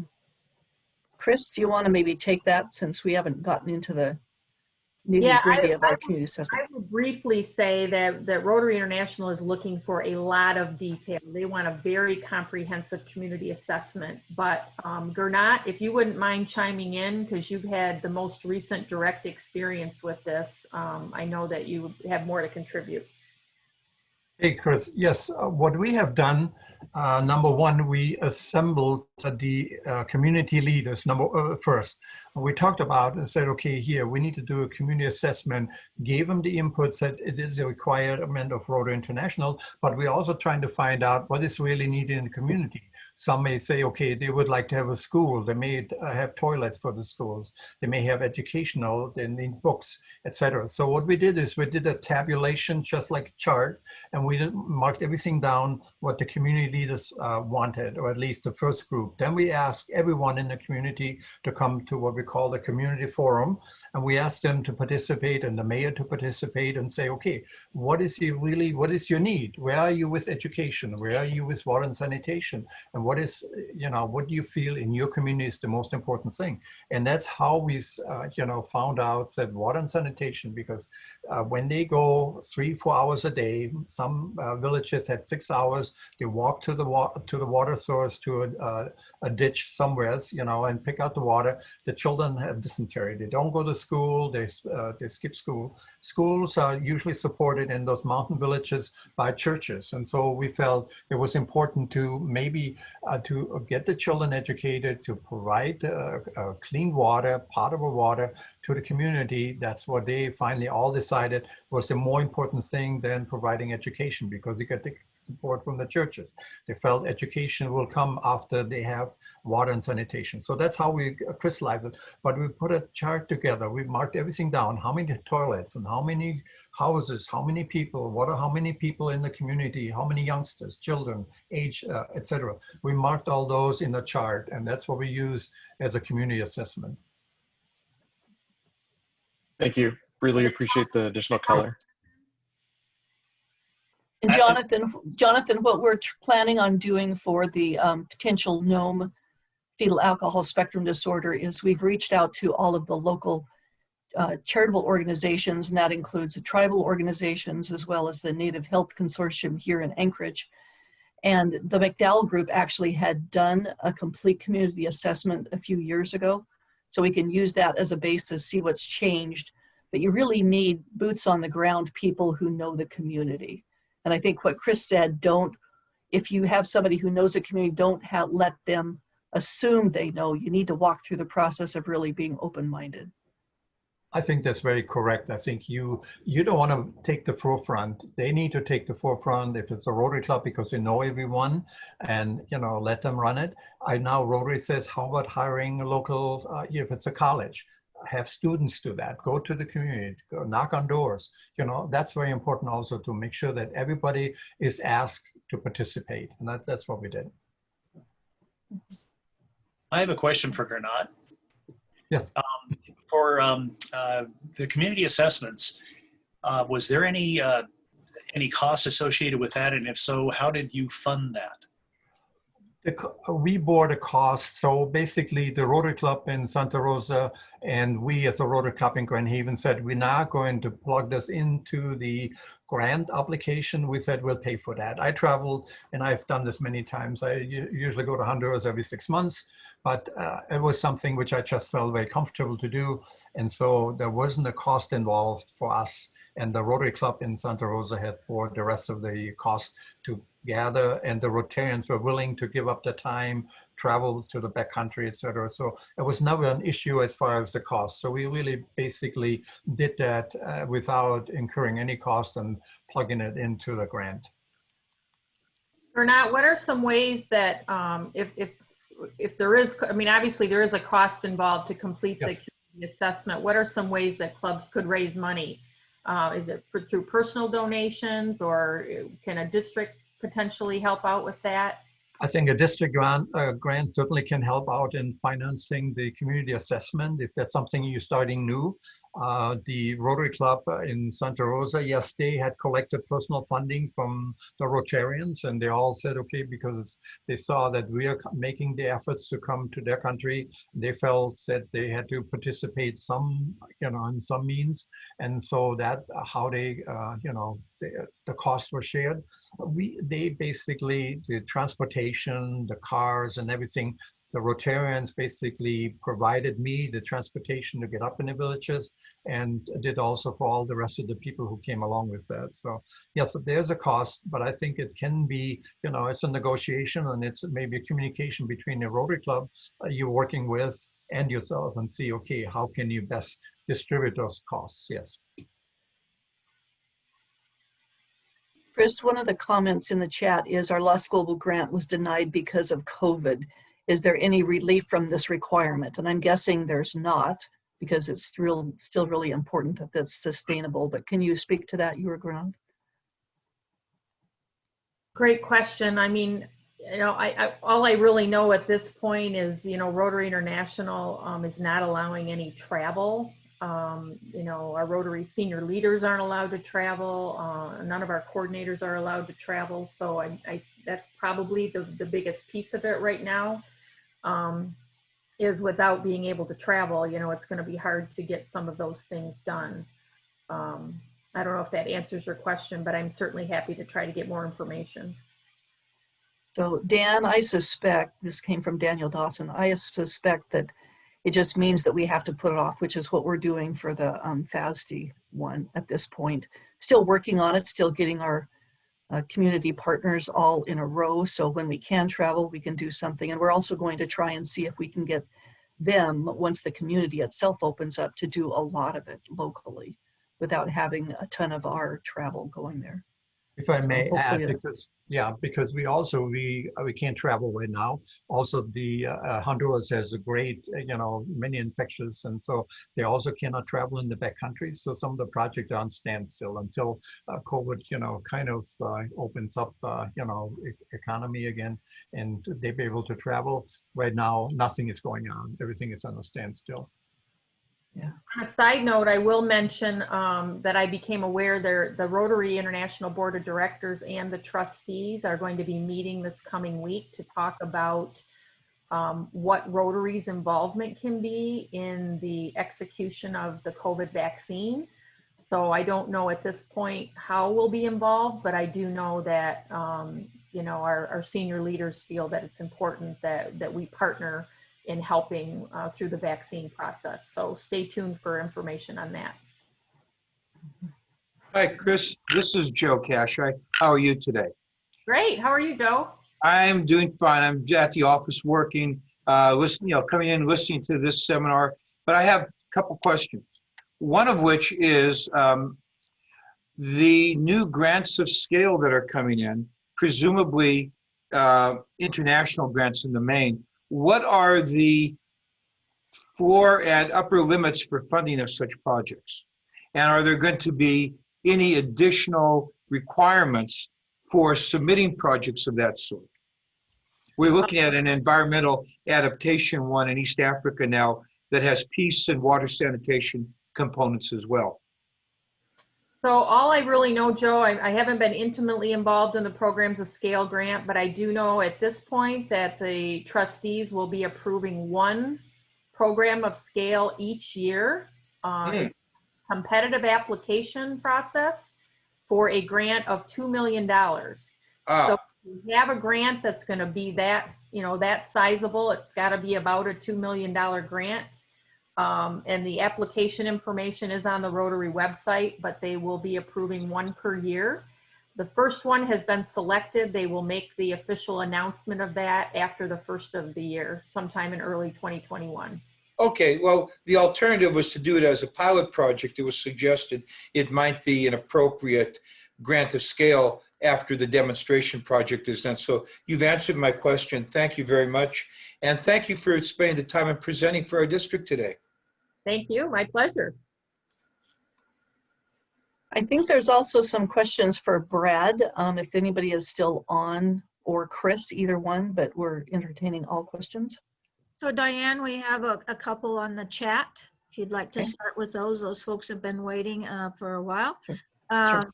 S8: Chris, do you want to maybe take that, since we haven't gotten into the nitty-gritty of our community assessment?
S9: I would briefly say that Rotary International is looking for a lot of detail. They want a very comprehensive community assessment. But Gernot, if you wouldn't mind chiming in, because you've had the most recent direct experience with this, I know that you have more to contribute.
S10: Hey, Chris. Yes, what we have done, number one, we assembled the community leaders. First, And we talked about and said, okay, here, we need to do a community assessment, gave them the inputs that it is a requirement of Rotary International, but we're also trying to find out what is really needed in the community. Some may say, okay, they would like to have a school. They may have toilets for the schools. They may have educational, they need books, etc. So what we did is we did a tabulation, just like a chart, and we marked everything down what the community leaders wanted, or at least the first group. Then we asked everyone in the community to come to what we call the community forum, and we asked them to participate and the mayor to participate and say, okay, what is your need? Where are you with education? Where are you with water and sanitation? And what is, what do you feel in your community is the most important thing? And that's how we, found out that water and sanitation, because when they go 3-4 hours a day, some villages had 6 hours, they walk to the water source, to a ditch somewhere, and pick out the water. The children have dysentery. They don't go to school. They skip school. Schools are usually supported in those mountain villages by churches. And so we felt it was important to maybe to get the children educated, to provide clean water, potable water to the community. That's what they finally all decided was the more important thing than providing education, because you get the support from the churches. They felt education will come after they have water and sanitation. So that's how we crystallized it. But we put a chart together. We marked everything down, how many toilets and how many houses, how many people, how many people in the community, how many youngsters, children, age, etc. We marked all those in a chart, and that's what we used as a community assessment.
S11: Thank you. Really appreciate the additional color.
S8: And Jonathan, what we're planning on doing for the potential NOME fetal alcohol spectrum disorder is we've reached out to all of the local charitable organizations, and that includes the tribal organizations as well as the Native Health Consortium here in Anchorage. And the McDowell Group actually had done a complete community assessment a few years ago. So we can use that as a basis, see what's changed. But you really need boots on the ground people who know the community. And I think what Chris said, if you have somebody who knows the community, don't let them assume they know. You need to walk through the process of really being open-minded.
S10: I think that's very correct. I think you don't want to take the forefront. They need to take the forefront if it's a Rotary Club, because they know everyone, and let them run it. Now Rotary says, how about hiring a local, if it's a college, have students do that, go to the community, go knock on doors. That's very important also, to make sure that everybody is asked to participate. And that's what we did.
S4: I have a question for Gernot.
S10: Yes.
S4: For the community assessments, was there any cost associated with that? And if so, how did you fund that?
S10: We bore the cost. So basically the Rotary Club in Santa Rosa and we as a Rotary Club in Grand Haven said, we're not going to plug this into the grant application. We said, we'll pay for that. I traveled, and I've done this many times. I usually go to Honduras every 6 months, but it was something which I just felt very comfortable to do. And so there wasn't a cost involved for us. And the Rotary Club in Santa Rosa had bore the rest of the cost to gather, and the Rotarians were willing to give up the time, travel to the backcountry, etc. So it was never an issue as far as the cost. So we really basically did that without incurring any cost and plugging it into the grant.
S9: Gernot, what are some ways that if there is, obviously there is a cost involved to complete the community assessment. What are some ways that clubs could raise money? Is it through personal donations, or can a district potentially help out with that?
S10: I think a district grant certainly can help out in financing the community assessment if that's something you're starting new. The Rotary Club in Santa Rosa, yes, they had collected personal funding from the Rotarians, and they all said, okay, because they saw that we are making the efforts to come to their country, they felt that they had to participate some, in some means. And so that how they, the costs were shared. They basically, the transportation, the cars and everything, the Rotarians basically provided me the transportation to get up in the villages, and did also for all the rest of the people who came along with that. So yes, there's a cost, but I think it can be, it's a negotiation, and it's maybe a communication between the Rotary Club you're working with and yourself and see, okay, how can you best distribute those costs? Yes.
S8: Chris, one of the comments in the chat is our Lost Global grant was denied because of COVID. Is there any relief from this requirement? And I'm guessing there's not, because it's still really important that that's sustainable. But can you speak to that, Grant?
S9: Great question. I mean, you know, all I really know at this point is, you know, Rotary International is not allowing any travel. You know, our Rotary senior leaders aren't allowed to travel. None of our coordinators are allowed to travel. So that's probably the biggest piece of it right now, is without being able to travel, you know, it's going to be hard to get some of those things done. I don't know if that answers your question, but I'm certainly happy to try to get more information.
S8: So Dan, I suspect, this came from Daniel Dawson, I suspect that it just means that we have to put it off, which is what we're doing for the FASD one at this point. Still working on it, still getting our community partners all in a row. So when we can travel, we can do something. And we're also going to try and see if we can get them, once the community itself opens up, to do a lot of it locally without having a ton of our travel going there.
S10: If I may add,
S8: hopefully
S10: because we also, we can't travel right now. Also, the Honduras has a great, you know, many infections, and so they also cannot travel in the back countries. So some of the projects are on standstill until COVID, you know, kind of opens up, you know, economy again, and they be able to travel. Right now, nothing is going on. Everything is on a standstill.
S8: Yeah.
S9: On a side note, I will mention that I became aware the Rotary International Board of Directors and the trustees are going to be meeting this coming week to talk about what Rotary's involvement can be in the execution of the COVID vaccine. So I don't know at this point how we'll be involved, but I do know that you know, our senior leaders feel that it's important that we partner in helping through the vaccine process. So stay tuned for information on that.
S12: Hi, Chris. This is Joe Cashai. How are you today?
S9: Great. How are you, Joe?
S12: I'm doing fine. I'm at the office working, listening, you know, coming in, listening to this seminar. But I have a couple questions. One of which is the new grants of scale that are coming in, presumably international grants in the main. What are the floor and upper limits for funding of such projects? And are there going to be any additional requirements for submitting projects of that sort? We're looking at an environmental adaptation one in East Africa now that has peace and water sanitation components as well.
S9: So all I really know, Joe, I haven't been intimately involved in the Programs of Scale grant, but I do know at this point that the trustees will be approving one program of scale each year. It's a competitive application process for a grant of $2 million. So we have a grant that's going to be that, you know, that sizable. It's got to be about a $2 million grant. And the application information is on the Rotary website, but they will be approving one per year. The first one has been selected. They will make the official announcement of that after the first of the year, sometime in early 2021.
S12: Okay, well, the alternative was to do it as a pilot project. It was suggested it might be an appropriate grant of scale after the demonstration project is done. So you've answered my question. Thank you very much. And thank you for spending the time and presenting for our district today.
S9: Thank you. My pleasure.
S8: I think there's also some questions for Brad, if anybody is still on, or Chris, either one, but we're entertaining all questions.
S2: So Diane, we have a couple on the chat. If you'd like to
S8: Okay.
S2: start with those folks have been waiting for a while.
S8: Sure.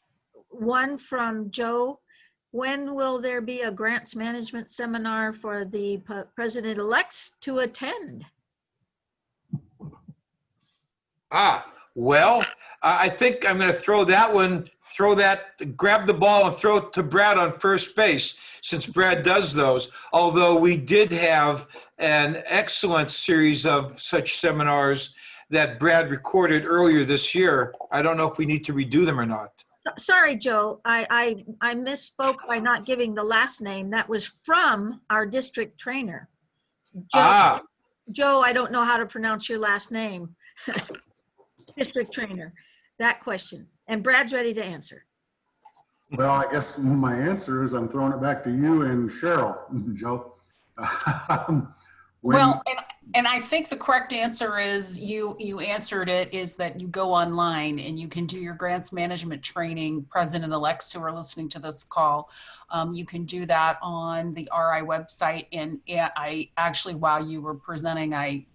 S2: One from Joe. When will there be a grants management seminar for the president-elects to attend?
S12: Well, I think I'm going to grab the ball and throw it to Brad on first base, since Brad does those. Although we did have an excellent series of such seminars that Brad recorded earlier this year. I don't know if we need to redo them or not.
S2: Sorry, Joe, I misspoke by not giving the last name. That was from our district trainer. Joe, Joe, I don't know how to pronounce your last name. District trainer, that question. And Brad's ready to answer.
S1: Well, I guess my answer is I'm throwing it back to you and Cheryl, Joe.
S13: Well, and I think the correct answer is you answered it, is that you go online and you can do your grants management training. President-elects who are listening to this call, you can do that on the RI website. And I actually, while you were presenting, I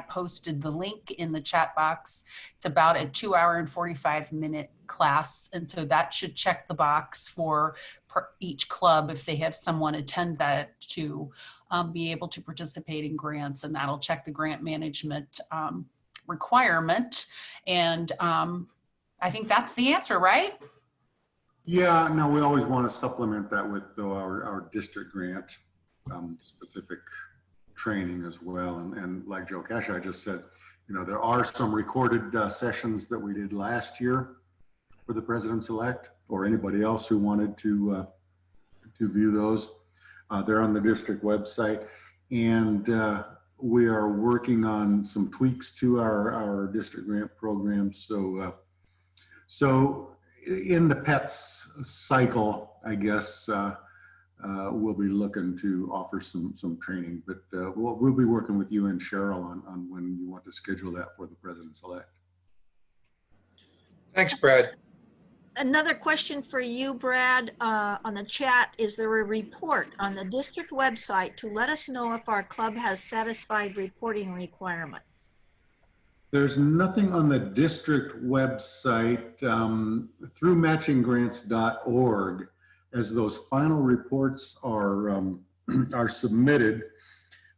S13: posted the link in the chat box. It's about a 2-hour and 45-minute class. And so that should check the box for each club if they have someone attend that to be able to participate in grants, and that'll check the grant management requirement. And I think that's the answer, right?
S1: Yeah, no, we always want to supplement that with our district grant specific training as well. And like Joe Casha just said, you know, there are some recorded sessions that we did last year for the Presidents-elect or anybody else who wanted to view those. They're on the district website, and we are working on some tweaks to our district grant program. So in the PETS cycle, I guess we'll be looking to offer some training, but we'll be working with you and Cheryl on when you want to schedule that for the Presidents-elect.
S12: Thanks, Brad.
S2: Another question for you, Brad, on the chat. Is there a report on the district website to let us know if our club has satisfied reporting requirements?
S1: There's nothing on the district website through matchinggrants.org. As those final reports are submitted,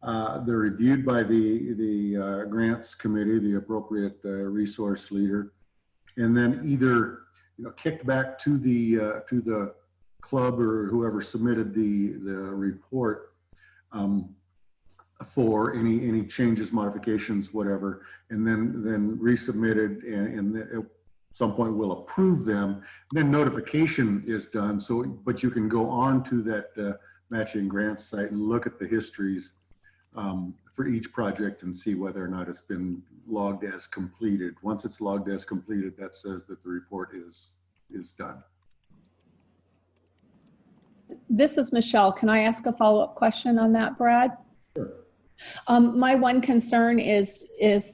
S1: they're reviewed by the grants committee, the appropriate resource leader, and then either kicked back to the club or whoever submitted the report for any changes, modifications, whatever, and then resubmitted, and at some point we'll approve them. Then notification is done. So, but you can go on to that matching grants site and look at the histories for each project and see whether or not it's been logged as completed. Once it's logged as completed, that says that the report is done.
S14: This is Michelle. Can I ask a follow-up question on that, Brad?
S1: Sure.
S14: My one concern is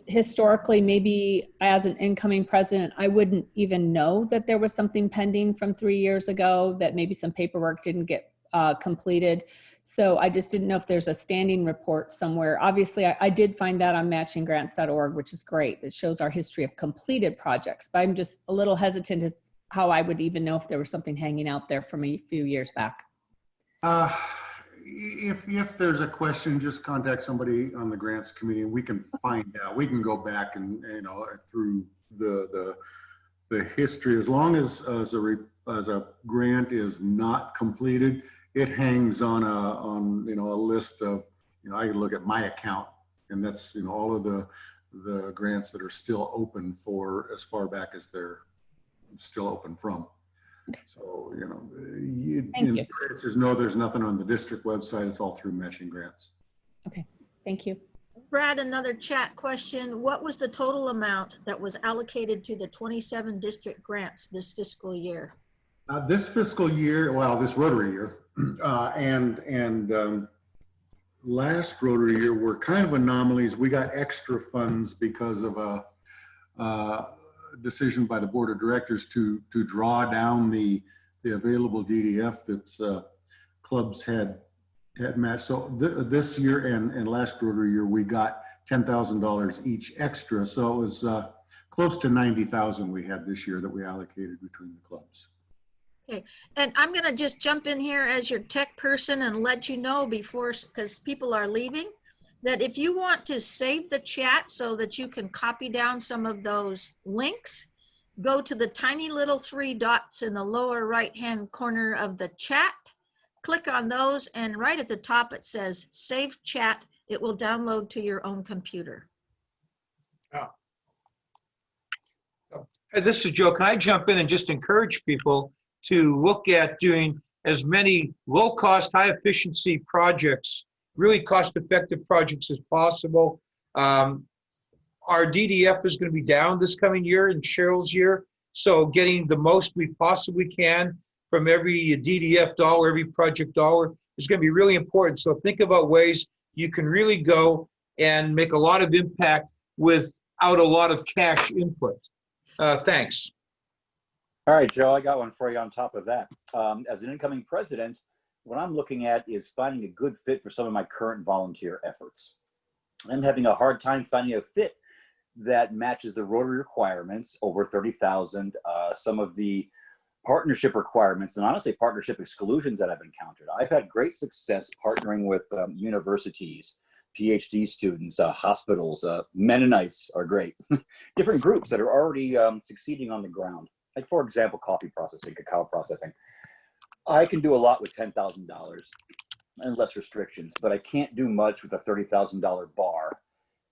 S14: historically, maybe as an incoming president, I wouldn't even know that there was something pending from 3 years ago, that maybe some paperwork didn't get completed. So I just didn't know if there's a standing report somewhere. Obviously, I did find that on matchinggrants.org, which is great. It shows our history of completed projects, but I'm just a little hesitant to how I would even know if there was something hanging out there from a few years back.
S1: If there's a question, just contact somebody on the grants committee and we can find out. We can go back and through the history. As long as a grant is not completed, it hangs on a list of, I can look at my account, and that's all of the grants that are still open for as far back as they're still open from. So, there's nothing on the district website. It's all through Matching Grants.
S14: Okay, thank you.
S2: Brad, another chat question. What was the total amount that was allocated to the 27 district grants this fiscal year?
S1: This fiscal year, well, this Rotary year, and last Rotary year were kind of anomalies. We got extra funds because of a decision by the board of directors to draw down the available DDF that clubs had matched. So this year and last Rotary year, we got $10,000 each extra. So it was close to 90,000 we had this year that we allocated between the clubs.
S2: Okay, and I'm going to just jump in here as your tech person and let you know before, because people are leaving, that if you want to save the chat so that you can copy down some of those links, go to the tiny little 3 dots in the lower right-hand corner of the chat, click on those, and right at the top it says Save Chat. It will download to your own computer.
S12: Hey, this is Joe. Can I jump in and just encourage people to look at doing as many low-cost, high-efficiency projects really cost-effective projects as possible. Our DDF is going to be down this coming year in Cheryl's year, so getting the most we possibly can from every DDF dollar, every project dollar is going to be really important. So think about ways you can really go and make a lot of impact without a lot of cash input. Thanks.
S15: All right, Joe, I got one for you on top of that. As an incoming president, what I'm looking at is finding a good fit for some of my current volunteer efforts. I'm having a hard time finding a fit that matches the Rotary requirements, over 30,000, some of the partnership requirements, and honestly, partnership exclusions that I've encountered. I've had great success partnering with universities, PhD students, hospitals, Mennonites are great. Different groups that are already succeeding on the ground. Like, for example, coffee processing, cacao processing. I can do a lot with $10,000 and less restrictions, but I can't do much with a $30,000 bar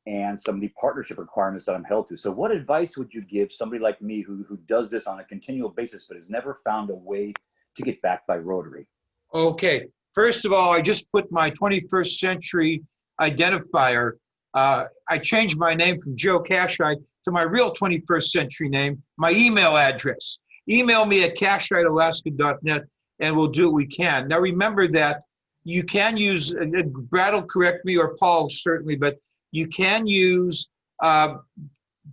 S15: and some of the partnership requirements that I'm held to. So what advice would you give somebody like me who does this on a continual basis but has never found a way to get backed by Rotary?
S12: Okay, first of all, I just put my 21st century identifier. I changed my name from Joe Cashite to my real 21st century name, my email address. Email me at cashitealaska.net and we'll do what we can. Now remember that you can use, Brad will correct me, or Paul certainly, but you can use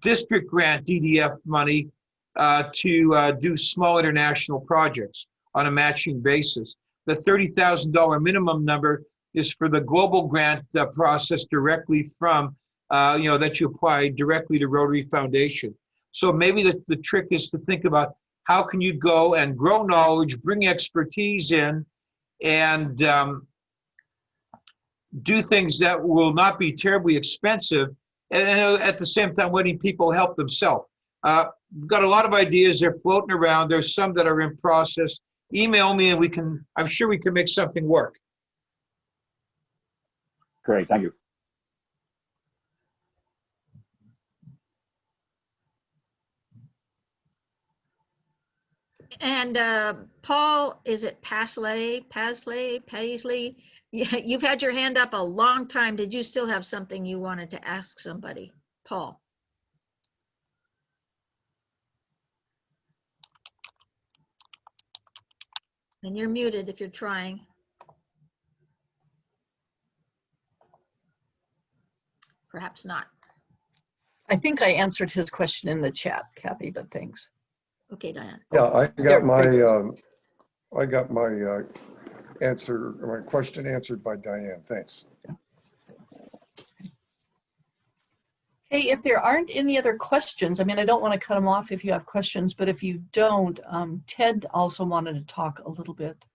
S12: district grant DDF money to do small international projects on a matching basis. The $30,000 minimum number is for the global grant process directly from, that you apply directly to Rotary Foundation. So maybe the trick is to think about how can you go and grow knowledge, bring expertise in, and do things that will not be terribly expensive, and at the same time letting people help themselves. Got a lot of ideas, they're floating around. There's some that are in process. Email me and I'm sure we can make something work.
S15: Great, thank you.
S2: And Paul, is it Paisley? Yeah, you've had your hand up a long time. Did you still have something you wanted to ask somebody? Paul. And you're muted if you're trying. Perhaps not.
S8: I think I answered his question in the chat, Kathy, but thanks.
S2: Okay, Diane.
S16: Yeah, I got my answer, my question answered by Diane. Thanks.
S8: Hey, if there aren't any other questions, I mean, I don't want to cut them off if you have questions, but if you don't, Ted also wanted to talk a little bit.